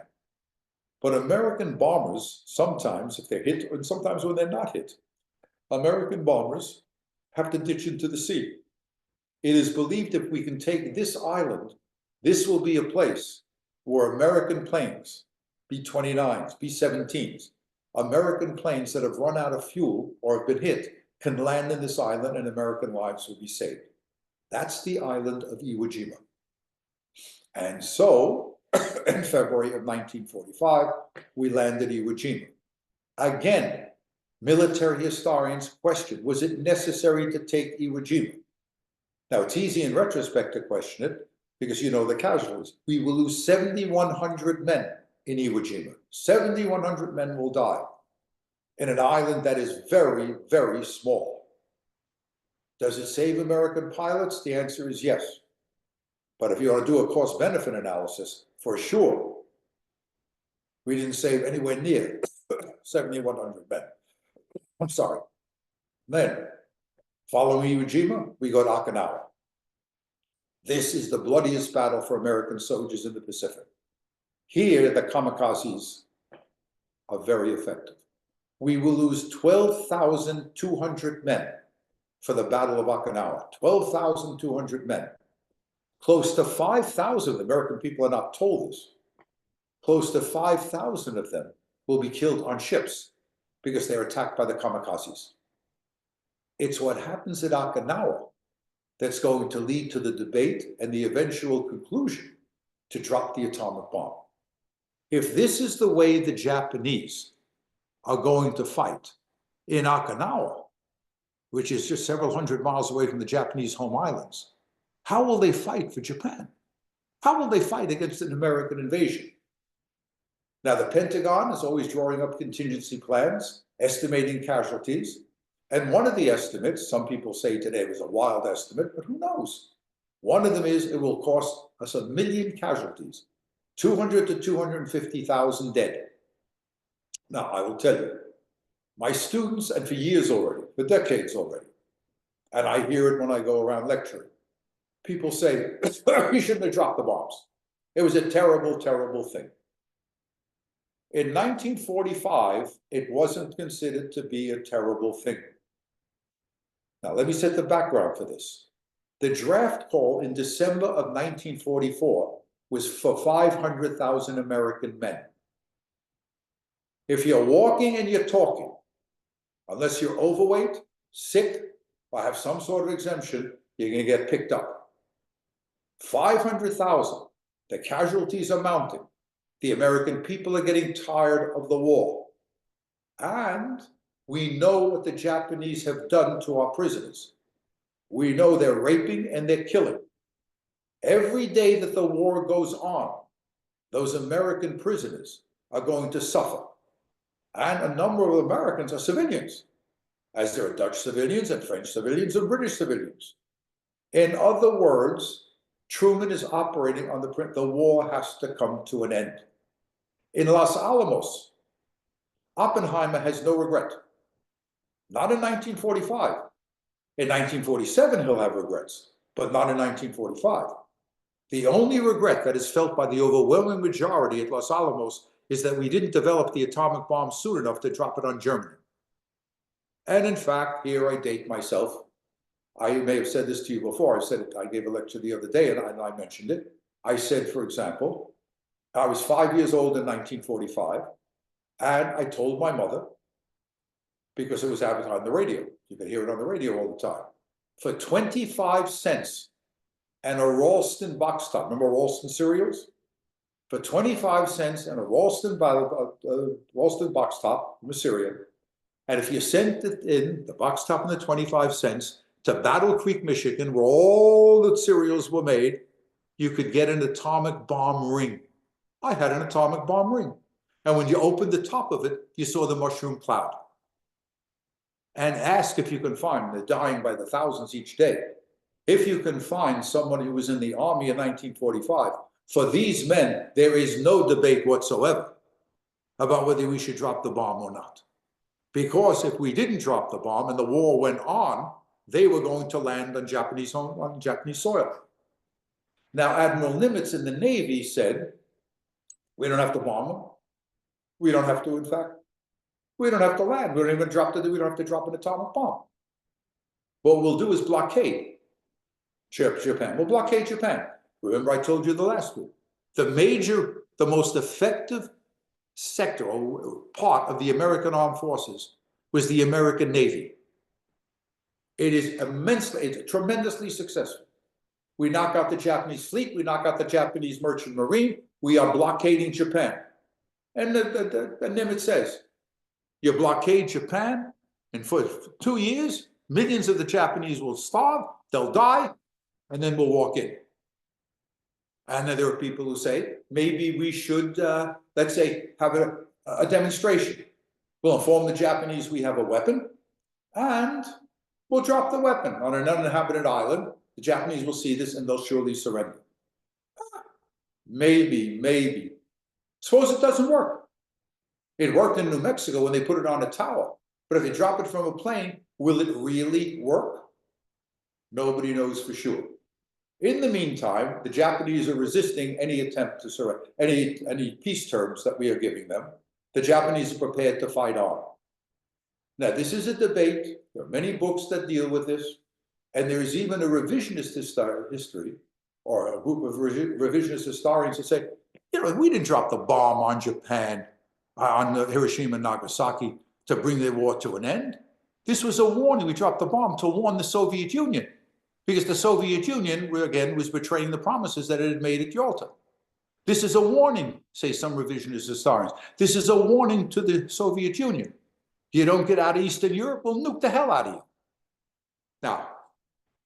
But American bombers, sometimes if they're hit, and sometimes when they're not hit, American bombers have to ditch into the sea. It is believed if we can take this island, this will be a place where American planes B-29s, B-17s, American planes that have run out of fuel or have been hit can land in this island and American lives will be saved. That's the island of Iwo Jima. And so, in February of 1945, we landed Iwo Jima. Again, military historians question, was it necessary to take Iwo Jima? Now, it's easy in retrospect to question it, because you know the casualties. We will lose 7,100 men in Iwo Jima. 7,100 men will die in an island that is very, very small. Does it save American pilots? The answer is yes. But if you want to do a cost-benefit analysis, for sure, we didn't save anywhere near 7,100 men. I'm sorry. Then, following Iwo Jima, we go to Okinawa. This is the bloodiest battle for American soldiers in the Pacific. Here, the kamikazes are very effective. We will lose 12,200 men for the Battle of Okinawa. 12,200 men. Close to 5,000, American people are not told this, close to 5,000 of them will be killed on ships because they're attacked by the kamikazes. It's what happens at Okinawa that's going to lead to the debate and the eventual conclusion to drop the atomic bomb. If this is the way the Japanese are going to fight in Okinawa, which is just several hundred miles away from the Japanese home islands, how will they fight for Japan? How will they fight against an American invasion? Now, the Pentagon is always drawing up contingency plans, estimating casualties. And one of the estimates, some people say today was a wild estimate, but who knows? One of them is it will cost us 1 million casualties, 200 to 250,000 dead. Now, I will tell you, my students, and for years already, for decades already, and I hear it when I go around lecturing, people say, we shouldn't have dropped the bombs. It was a terrible, terrible thing. In 1945, it wasn't considered to be a terrible thing. Now, let me set the background for this. The draft call in December of 1944 was for 500,000 American men. If you're walking and you're talking, unless you're overweight, sick, or have some sort of exemption, you're going to get picked up. 500,000. The casualties are mounting. The American people are getting tired of the war. And we know what the Japanese have done to our prisoners. We know they're raping and they're killing. Every day that the war goes on, those American prisoners are going to suffer. And a number of Americans are civilians, as there are Dutch civilians and French civilians and British civilians. In other words, Truman is operating on the war has to come to an end. In Los Alamos, Oppenheimer has no regret. Not in 1945. In 1947, he'll have regrets, but not in 1945. The only regret that is felt by the overwhelming majority at Los Alamos is that we didn't develop the atomic bomb soon enough to drop it on Germany. And in fact, here I date myself. I may have said this to you before. I said it, I gave a lecture the other day and I mentioned it. I said, for example, I was 5 years old in 1945, and I told my mother, because it was advertised on the radio, you could hear it on the radio all the time, for 25 cents and a Ralston box top. Remember Ralston cereals? For 25 cents and a Ralston box top from a cereal. And if you sent it in, the box top and the 25 cents, to Battle Creek, Michigan, where all the cereals were made, you could get an atomic bomb ring. I had an atomic bomb ring. And when you opened the top of it, you saw the mushroom cloud. And ask if you can find, they're dying by the thousands each day, if you can find someone who was in the army in 1945, for these men, there is no debate whatsoever about whether we should drop the bomb or not. Because if we didn't drop the bomb and the war went on, they were going to land on Japanese soil. Now, Admiral Nimitz in the Navy said, we don't have to bomb them. We don't have to, in fact. We don't have to land. We don't even drop we don't have to drop an atomic bomb. What we'll do is blockade Japan. We'll blockade Japan. Remember I told you the last week. The most effective sector or part of the American Armed Forces was the American Navy. It is immensely, it's tremendously successful. We knock out the Japanese fleet, we knock out the Japanese merchant marine, we are blockading Japan. And the Nimitz says, you blockade Japan, and for 2 years, millions of the Japanese will starve, they'll die, and then we'll walk in. And then there are people who say, maybe we should, let's say, have a demonstration. We'll inform the Japanese we have a weapon, and we'll drop the weapon on an uninhabited island. The Japanese will see this, and they'll surely surrender. Maybe. Suppose it doesn't work. It worked in New Mexico when they put it on a tower. But if they drop it from a plane, will it really work? Nobody knows for sure. In the meantime, the Japanese are resisting any attempt to surrender, any peace terms that we are giving them. The Japanese are prepared to fight on. Now, this is a debate. There are many books that deal with this. And there is even a revisionist history, or a group of revisionist historians that say, you know, we didn't drop the bomb on Japan, on Hiroshima and Nagasaki to bring the war to an end. This was a warning. We dropped the bomb to warn the Soviet Union, because the Soviet Union, again, was betraying the promises that it had made at Yalta. This is a warning, say some revisionist historians. This is a warning to the Soviet Union. If you don't get out of Eastern Europe, we'll nuke the hell out of you. Now,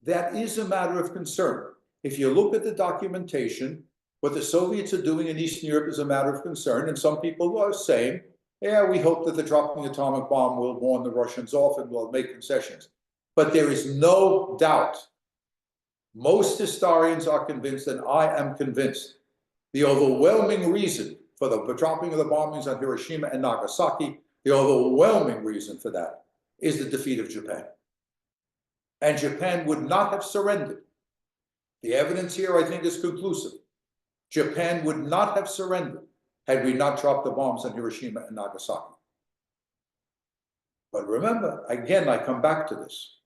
that is a matter of concern. If you look at the documentation, what the Soviets are doing in Eastern Europe is a matter of concern, and some people are saying, yeah, we hope that the dropping the atomic bomb will warn the Russians off and will make concessions. But there is no doubt, most historians are convinced, and I am convinced, the overwhelming reason for the dropping of the bombings on Hiroshima and Nagasaki, the overwhelming reason for that is the defeat of Japan. And Japan would not have surrendered. The evidence here, I think, is conclusive. Japan would not have surrendered had we not dropped the bombs on Hiroshima and Nagasaki. But remember, again, I come back to this.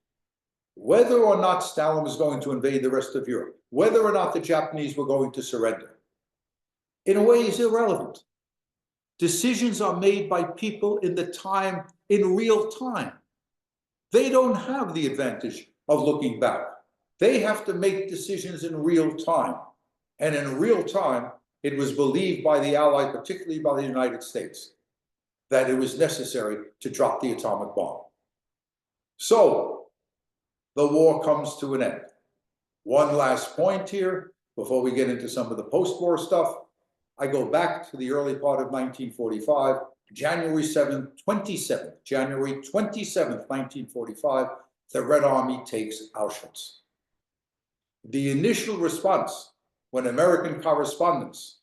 Whether or not Stalin was going to invade the rest of Europe, whether or not the Japanese were going to surrender, in a way is irrelevant. Decisions are made by people in real time. They don't have the advantage of looking back. They have to make decisions in real time. And in real time, it was believed by the Allies, particularly by the United States, that it was necessary to drop the atomic bomb. So the war comes to an end. One last point here, before we get into some of the post-war stuff. I go back to the early part of 1945, January 27th, 1945, the Red Army takes Auschwitz. The initial response, when American correspondents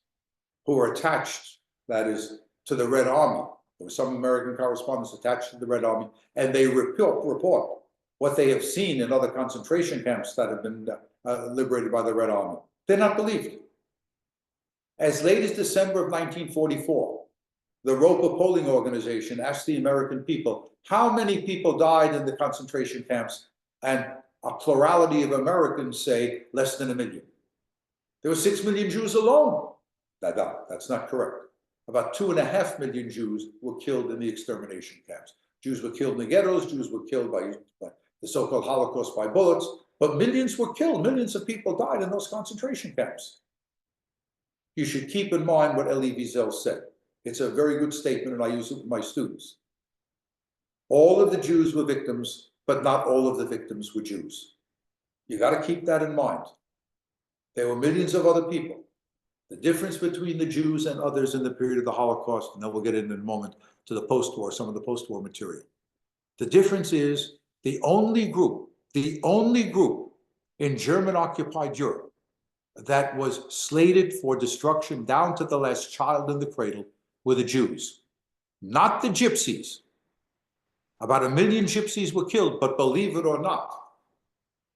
who were attached, that is, to the Red Army, there were some American correspondents attached to the Red Army, and they report what they have seen in other concentration camps that have been liberated by the Red Army. They're not believed. As late as December of 1944, the Roper Polling Organization asked the American people, how many people died in the concentration camps? And a plurality of Americans say less than 1 million. There were 6 million Jews alone. That's not correct. About 2.5 million Jews were killed in the extermination camps. Jews were killed in the ghettos, Jews were killed by the so-called Holocaust by bullets, but millions were killed. Millions of people died in those concentration camps. You should keep in mind what Elie Wiesel said. It's a very good statement, and I use it with my students. All of the Jews were victims, but not all of the victims were Jews. You got to keep that in mind. There were millions of other people. The difference between the Jews and others in the period of the Holocaust, and then we'll get in a moment to the post-war, some of the post-war material. The difference is the only group in German-occupied Europe that was slated for destruction down to the last child in the cradle were the Jews, not the gypsies. About 1 million gypsies were killed, but believe it or not,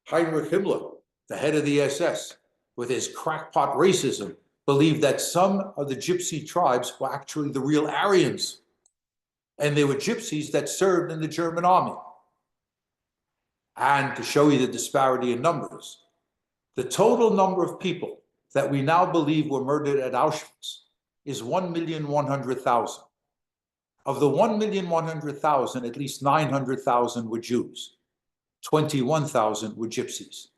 Heinrich Himmler, the head of the SS, with his crackpot racism, believed that some of the gypsy tribes were actually the real Aryans. And they were gypsies that served in the German army. And to show you the disparity in numbers, the total number of people that we now believe were murdered at Auschwitz is 1,100,000. Of the 1,100,000, at least 900,000 were Jews. 21,000 were gypsies.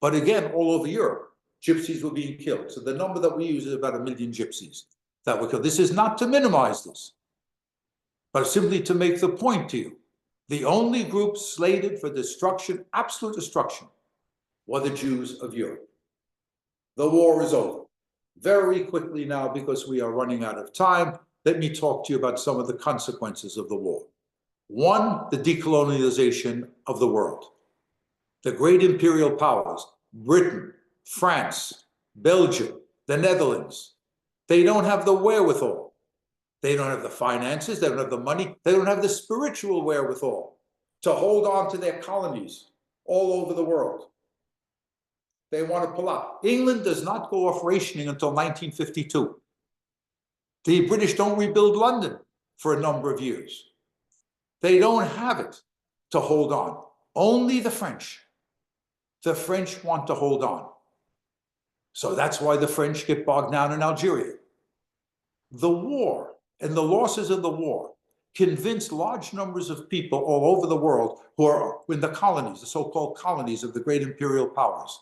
But again, all over Europe, gypsies were being killed. So the number that we use is about 1 million gypsies that were killed. This is not to minimize this, but simply to make the point to you. The only group slated for destruction, absolute destruction, were the Jews of Europe. The war is over. Very quickly now, because we are running out of time, let me talk to you about some of the consequences of the war. One, the decolonialization of the world. The great imperial powers, Britain, France, Belgium, the Netherlands, they don't have the wherewithal. They don't have the finances, they don't have the money, they don't have the spiritual wherewithal to hold on to their colonies all over the world. They want to pull out. England does not go off rationing until 1952. The British don't rebuild London for a number of years. They don't have it to hold on. Only the French. The French want to hold on. So that's why the French get bogged down in Algeria. The war and the losses of the war convinced large numbers of people all over the world who are in the colonies, the so-called colonies of the great imperial powers.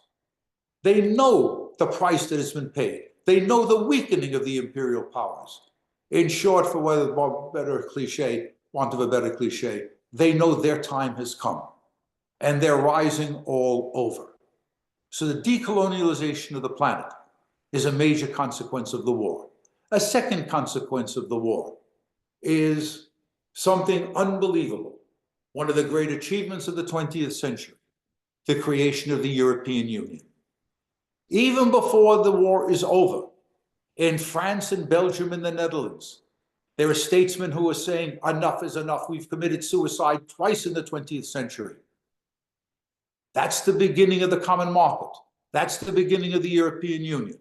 They know the price that has been paid. They know the weakening of the imperial powers. In short, for want of a better cliche, they know their time has come. And they're rising all over. So the decolonialization of the planet is a major consequence of the war. A second consequence of the war is something unbelievable. One of the great achievements of the 20th century, the creation of the European Union. Even before the war is over, in France and Belgium and the Netherlands, there are statesmen who are saying, enough is enough. We've committed suicide twice in the 20th century. That's the beginning of the common market. That's the beginning of the European Union.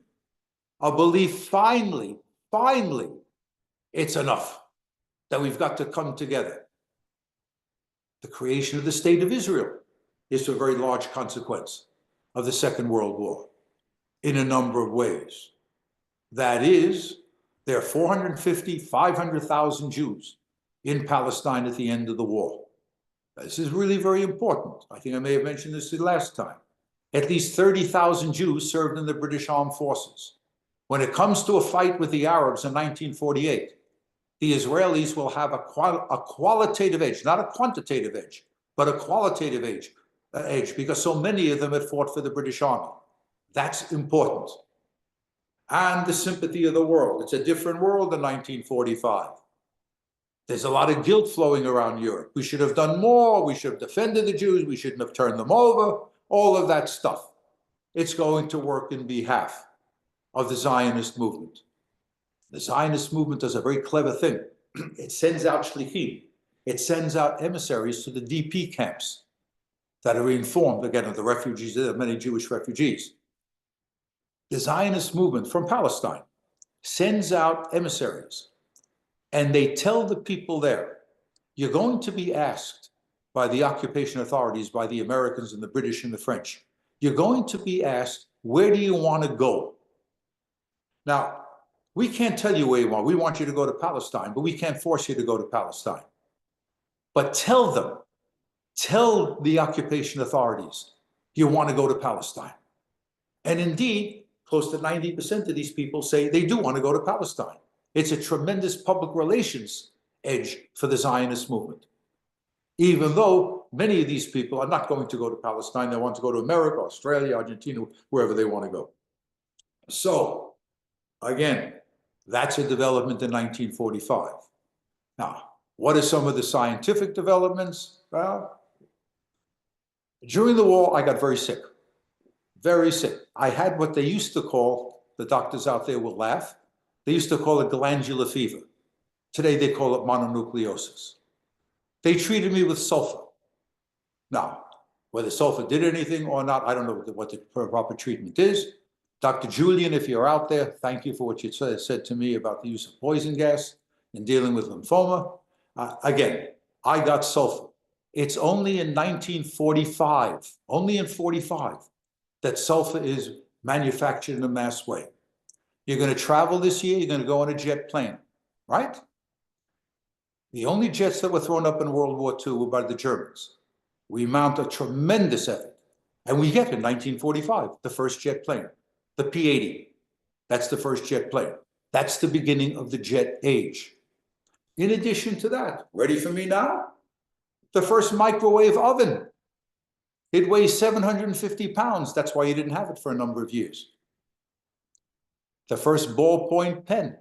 A belief finally, it's enough, that we've got to come together. The creation of the State of Israel is a very large consequence of the Second World War in a number of ways. That is, there are 450, 500,000 Jews in Palestine at the end of the war. This is really very important. I think I may have mentioned this the last time. At least 30,000 Jews served in the British Armed Forces. When it comes to a fight with the Arabs in 1948, the Israelis will have a qualitative edge, not a quantitative edge, but a qualitative edge, because so many of them had fought for the British Army. That's important. And the sympathy of the world. It's a different world in 1945. There's a lot of guilt flowing around Europe. We should have done more. We should have defended the Jews. We shouldn't have turned them over. All of that stuff. It's going to work in behalf of the Zionist movement. The Zionist movement does a very clever thing. It sends out shlichim. It sends out emissaries to the DP camps that are informed, again, of the refugees. There are many Jewish refugees. The Zionist movement from Palestine sends out emissaries, and they tell the people there, you're going to be asked by the occupation authorities, by the Americans and the British and the French, you're going to be asked, where do you want to go? Now, we can't tell you where you want. We want you to go to Palestine, but we can't force you to go to Palestine. But tell them, tell the occupation authorities, you want to go to Palestine. And indeed, close to 90% of these people say they do want to go to Palestine. It's a tremendous public relations edge for the Zionist movement. Even though many of these people are not going to go to Palestine, they want to go to America, Australia, Argentina, wherever they want to go. So, again, that's a development in 1945. Now, what are some of the scientific developments? Well, during the war, I got very sick. Very sick. I had what they used to call, the doctors out there will laugh, they used to call it glandular fever. Today they call it mononucleosis. They treated me with sulfur. Now, whether sulfur did anything or not, I don't know what the proper treatment is. Dr. Julian, if you're out there, thank you for what you said to me about the use of poison gas in dealing with lymphoma. Again, I got sulfur. It's only in 1945, only in 45, that sulfur is manufactured in a mass way. You're going to travel this year, you're going to go on a jet plane, right? The only jets that were thrown up in World War II were by the Germans. We mount a tremendous effort. And we get in 1945, the first jet plane, the P-80. That's the first jet plane. That's the beginning of the jet age. In addition to that, ready for me now? The first microwave oven. It weighs 750 pounds. That's why you didn't have it for a number of years. The first ballpoint pen,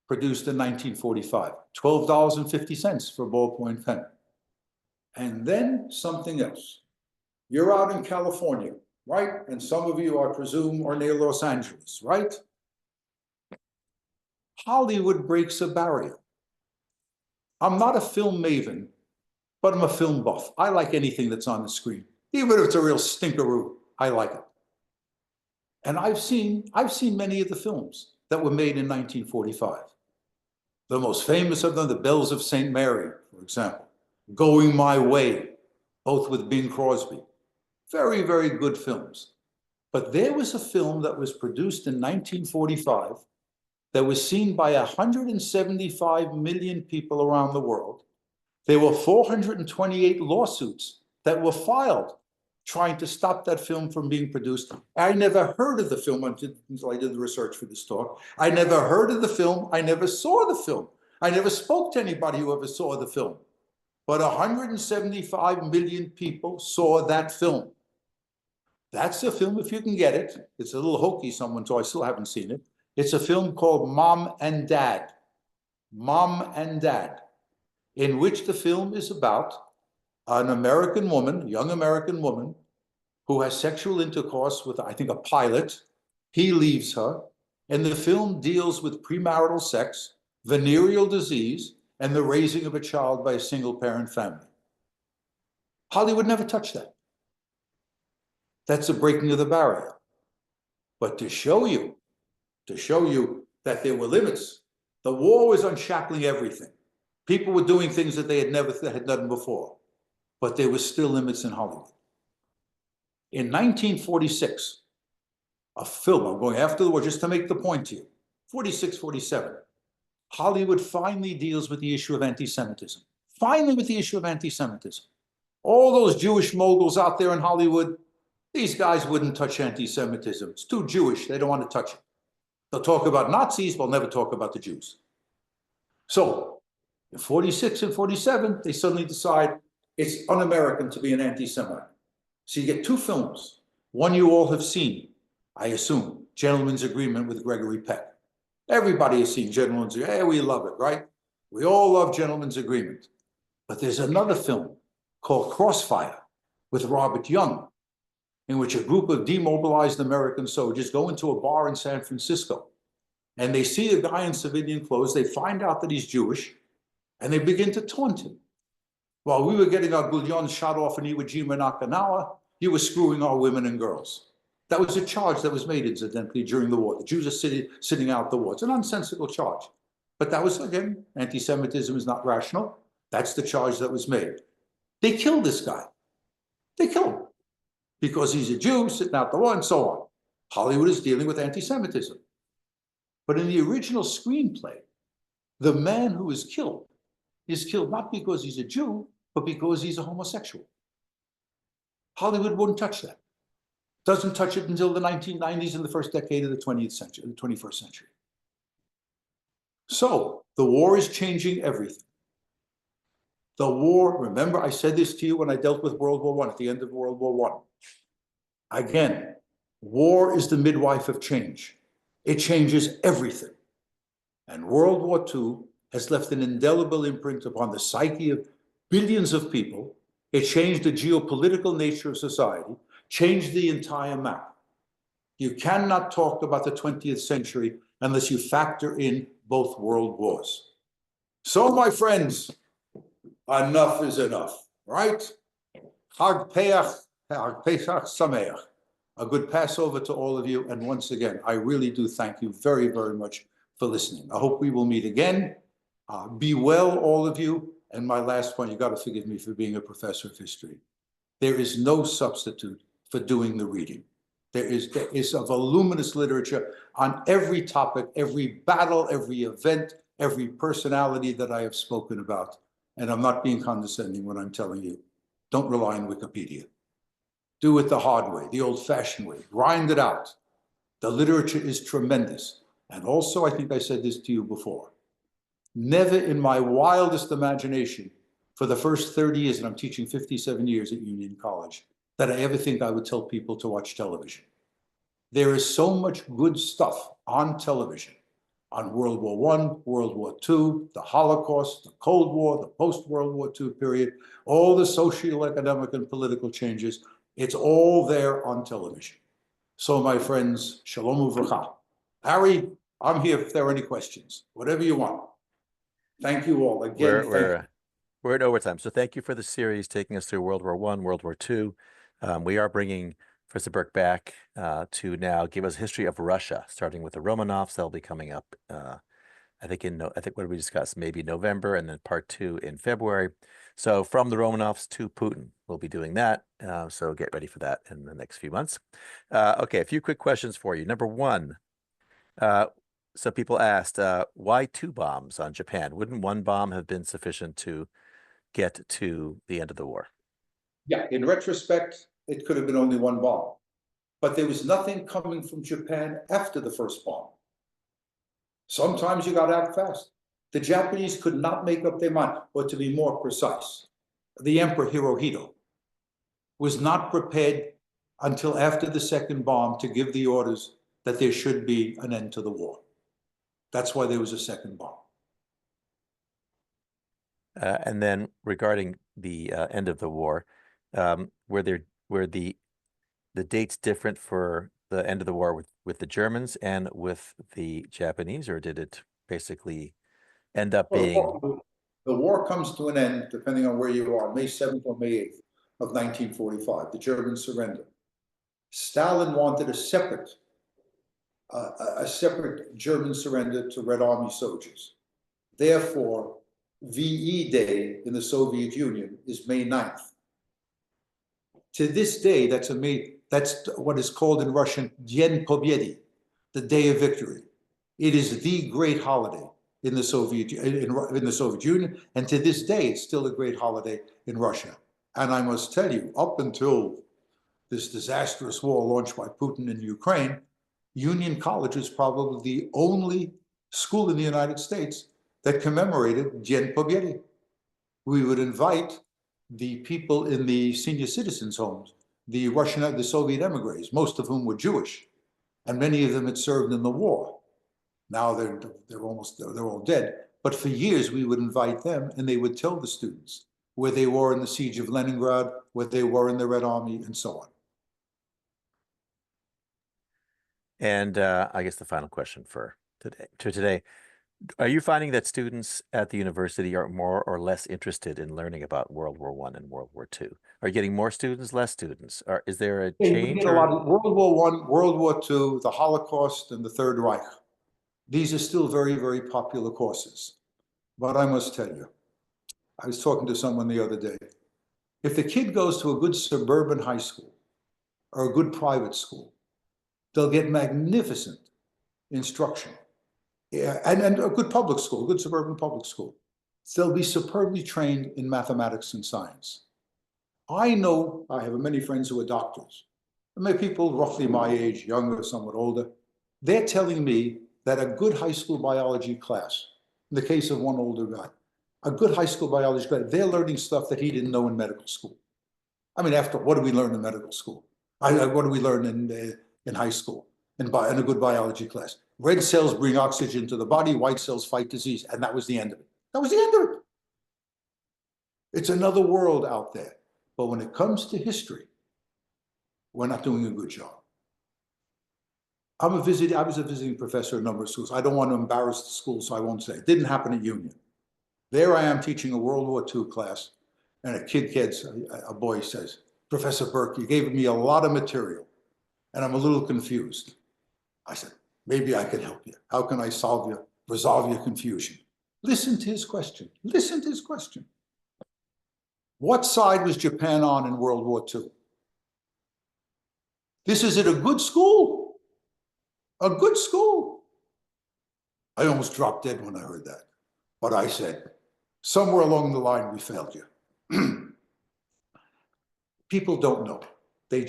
produced in 1945, $12.50 for a ballpoint pen. And then something else. You're out in California, right? And some of you, I presume, are near Los Angeles, right? Hollywood breaks a barrier. I'm not a film maven, but I'm a film buff. I like anything that's on the screen. Even if it's a real stinkeroo, I like it. And I've seen many of the films that were made in 1945. The most famous of them, The Bells of St. Mary, for example. Going My Way, both with Bing Crosby. Very, very good films. But there was a film that was produced in 1945 that was seen by 175 million people around the world. There were 428 lawsuits that were filed trying to stop that film from being produced. I never heard of the film until I did the research for this talk. I never heard of the film. I never saw the film. I never spoke to anybody who ever saw the film. But 175 million people saw that film. That's a film, if you can get it. It's a little hokey, someone, so I still haven't seen it. It's a film called Mom and Dad. Mom and Dad, in which the film is about an American woman, young American woman, who has sexual intercourse with, I think, a pilot. He leaves her, and the film deals with premarital sex, venereal disease, and the raising of a child by a single-parent family. Hollywood never touched that. That's a breaking of the barrier. But to show you that there were limits, the war was unshackling everything. People were doing things that they had never had done before, but there were still limits in Hollywood. In 1946, a film, I'm going after the war just to make the point to you, 46, 47, Hollywood finally deals with the issue of anti-Semitism. Finally with the issue of anti-Semitism. All those Jewish moguls out there in Hollywood, these guys wouldn't touch anti-Semitism. It's too Jewish, they don't want to touch it. They'll talk about Nazis, but never talk about the Jews. So, in 46 and 47, they suddenly decide it's un-American to be an anti-Semite. So you get two films. One you all have seen, I assume, Gentleman's Agreement with Gregory Peck. Everybody has seen Gentleman's Agreement. Hey, we love it, right? We all love Gentleman's Agreement. But there's another film called Crossfire with Robert Young, in which a group of demobilized American soldiers go into a bar in San Francisco, and they see a guy in civilian clothes. They find out that he's Jewish, and they begin to taunt him. While we were getting our bullion shot off in Iwo Jima and Okinawa, you were screwing our women and girls. That was a charge that was made, incidentally, during the war. The Jews are sitting out the war. It's a nonsensical charge. But that was, again, anti-Semitism is not rational. That's the charge that was made. They killed this guy. They killed him because he's a Jew sitting out the war and so on. Hollywood is dealing with anti-Semitism. But in the original screenplay, the man who is killed not because he's a Jew, but because he's a homosexual. Hollywood wouldn't touch that. Doesn't touch it until the 1990s and the first decade of the 20th century, the 21st century. So the war is changing everything. The war, remember I said this to you when I dealt with World War I, at the end of World War I. Again, war is the midwife of change. It changes everything. And World War II has left an indelible imprint upon the psyche of billions of people. It changed the geopolitical nature of society, changed the entire map. You cannot talk about the 20th century unless you factor in both world wars. So, my friends, enough is enough, right? Chag Pesach Sameach. A good Passover to all of you. And once again, I really do thank you very, very much for listening. I hope we will meet again. Be well, all of you. And my last point, you got to forgive me for being a professor of history. There is no substitute for doing the reading. There is a voluminous literature on every topic, every battle, every event, every personality that I have spoken about. And I'm not being condescending when I'm telling you, don't rely on Wikipedia. Do it the hard way, the old-fashioned way. Grind it out. The literature is tremendous. And also, I think I said this to you before, never in my wildest imagination, for the first 30 years, and I'm teaching 57 years at Union College, that I ever think I would tell people to watch television. There is so much good stuff on television, on World War I, World War II, the Holocaust, the Cold War, the post-World War II period, all the social, economic, and political changes. It's all there on television. So my friends, shalom uvracha. Harry, I'm here if there are any questions, whatever you want. Thank you all again. We're at overtime, so thank you for the series taking us through World War I, World War II. We are bringing Professor Berk back to now give us a history of Russia, starting with the Romanovs. That'll be coming up, I think what did we discuss? Maybe November, and then part 2 in February. So from the Romanovs to Putin, we'll be doing that. So get ready for that in the next few months. Okay, a few quick questions for you. Number one, so people asked, why 2 bombs on Japan? Wouldn't 1 bomb have been sufficient to get to the end of the war? Yeah, in retrospect, it could have been only 1 bomb. But there was nothing coming from Japan after the first bomb. Sometimes you got to act fast. The Japanese could not make up their mind, or to be more precise, the Emperor Hirohito was not prepared until after the second bomb to give the orders that there should be an end to the war. That's why there was a second bomb. And then regarding the end of the war, were the dates different for the end of the war with the Germans and with the Japanese, or did it basically end up being? The war comes to an end, depending on where you are, May 7th or May 8th of 1945, the Germans surrender. Stalin wanted a separate German surrender to Red Army soldiers. Therefore, VE Day in the Soviet Union is May 9th. To this day, that's what is called in Russian Dien Pobyedy, the Day of Victory. It is the great holiday in the Soviet Union, and to this day, it's still a great holiday in Russia. And I must tell you, up until this disastrous war launched by Putin in Ukraine, Union College was probably the only school in the United States that commemorated Dien Pobyedy. We would invite the people in the senior citizens' homes, the Soviet emigres, most of whom were Jewish, and many of them had served in the war. Now they're all dead. But for years we would invite them, and they would tell the students where they were in the siege of Leningrad, where they were in the Red Army, and so on. And I guess the final question for today. Are you finding that students at the university are more or less interested in learning about World War I and World War II? Are you getting more students, less students? Or is there a change? We get a lot of World War I, World War II, the Holocaust, and the Third Reich. These are still very, very popular courses. But I must tell you, I was talking to someone the other day. If the kid goes to a good suburban high school or a good private school, they'll get magnificent instruction. Yeah, and a good public school, a good suburban public school. They'll be superbly trained in mathematics and science. I know, I have many friends who are doctors, many people roughly my age, younger, somewhat older. They're telling me that a good high school biology class, in the case of one older guy, a good high school biology class, they're learning stuff that he didn't know in medical school. I mean, after what do we learn in medical school? What do we learn in high school, in a good biology class? Red cells bring oxygen to the body, white cells fight disease, and that was the end of it. That was the end of it. It's another world out there. But when it comes to history, we're not doing a good job. I was a visiting professor at a number of schools. I don't want to embarrass the school, so I won't say. It didn't happen at Union. There I am teaching a World War II class, and a boy says, Professor Berk, you gave me a lot of material, and I'm a little confused. I said, maybe I can help you. How can I resolve your confusion? Listen to his question. Listen to his question. What side was Japan on in World War II? This is at a good school. A good school. I almost dropped dead when I heard that. But I said, somewhere along the line, we failed you. People don't know. The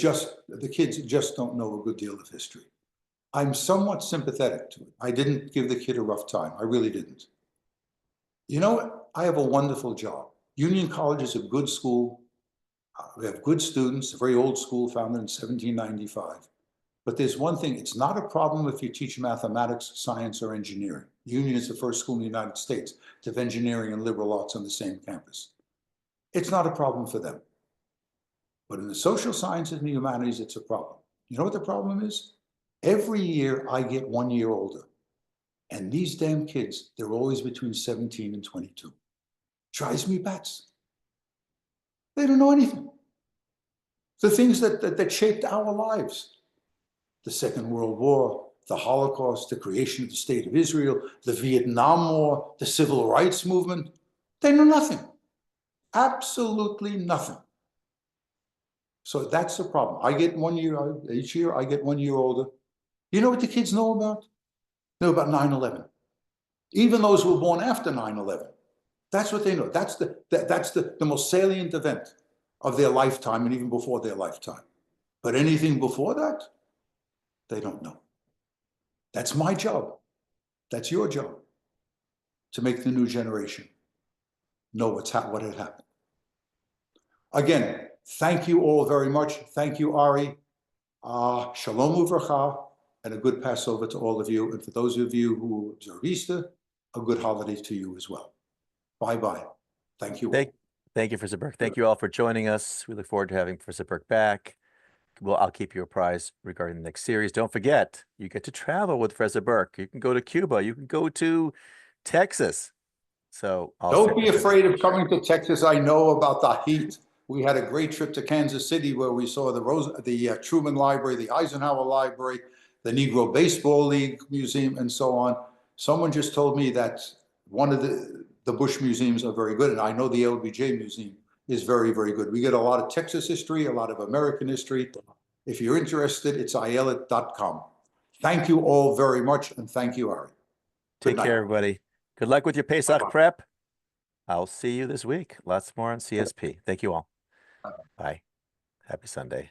kids just don't know a good deal of history. I'm somewhat sympathetic to it. I didn't give the kid a rough time. I really didn't. You know what? I have a wonderful job. Union College is a good school. We have good students, a very old school founded in 1795. But there's one thing, it's not a problem if you teach mathematics, science, or engineering. Union is the first school in the United States to have engineering and liberal arts on the same campus. It's not a problem for them. But in the social sciences and the humanities, it's a problem. You know what the problem is? Every year I get 1 year older. And these damn kids, they're always between 17 and 22. Drives me bats. They don't know anything. The things that shaped our lives. The Second World War, the Holocaust, the creation of the State of Israel, the Vietnam War, the Civil Rights Movement. They know nothing. Absolutely nothing. So that's the problem. I get 1 year, each year I get 1 year older. You know what the kids know about? They know about 9/11. Even those who were born after 9/11. That's what they know. That's the most salient event of their lifetime and even before their lifetime. But anything before that, they don't know. That's my job. That's your job. To make the new generation know what had happened. Again, thank you all very much. Thank you, Ari. Shalom uvracha, and a good Passover to all of you. And for those of you who observe Easter, a good holiday to you as well. Bye-bye. Thank you all. Thank you, Professor Berk. Thank you all for joining us. We look forward to having Professor Berk back. Well, I'll keep you apprised regarding the next series. Don't forget, you get to travel with Professor Berk. You can go to Cuba. You can go to Texas. So don't be afraid of coming to Texas. I know about the heat. We had a great trip to Kansas City where we saw the Truman Library, the Eisenhower Library, the Negro Baseball League Museum, and so on. Someone just told me that one of the Bush museums are very good, and I know the LBJ Museum is very, very good. We get a lot of Texas history, a lot of American history. If you're interested, it's ielet.com. Thank you all very much, and thank you, Ari. Take care, everybody. Good luck with your Pesach prep. I'll see you this week. Lots more on CSP. Thank you all. Bye. Happy Sunday.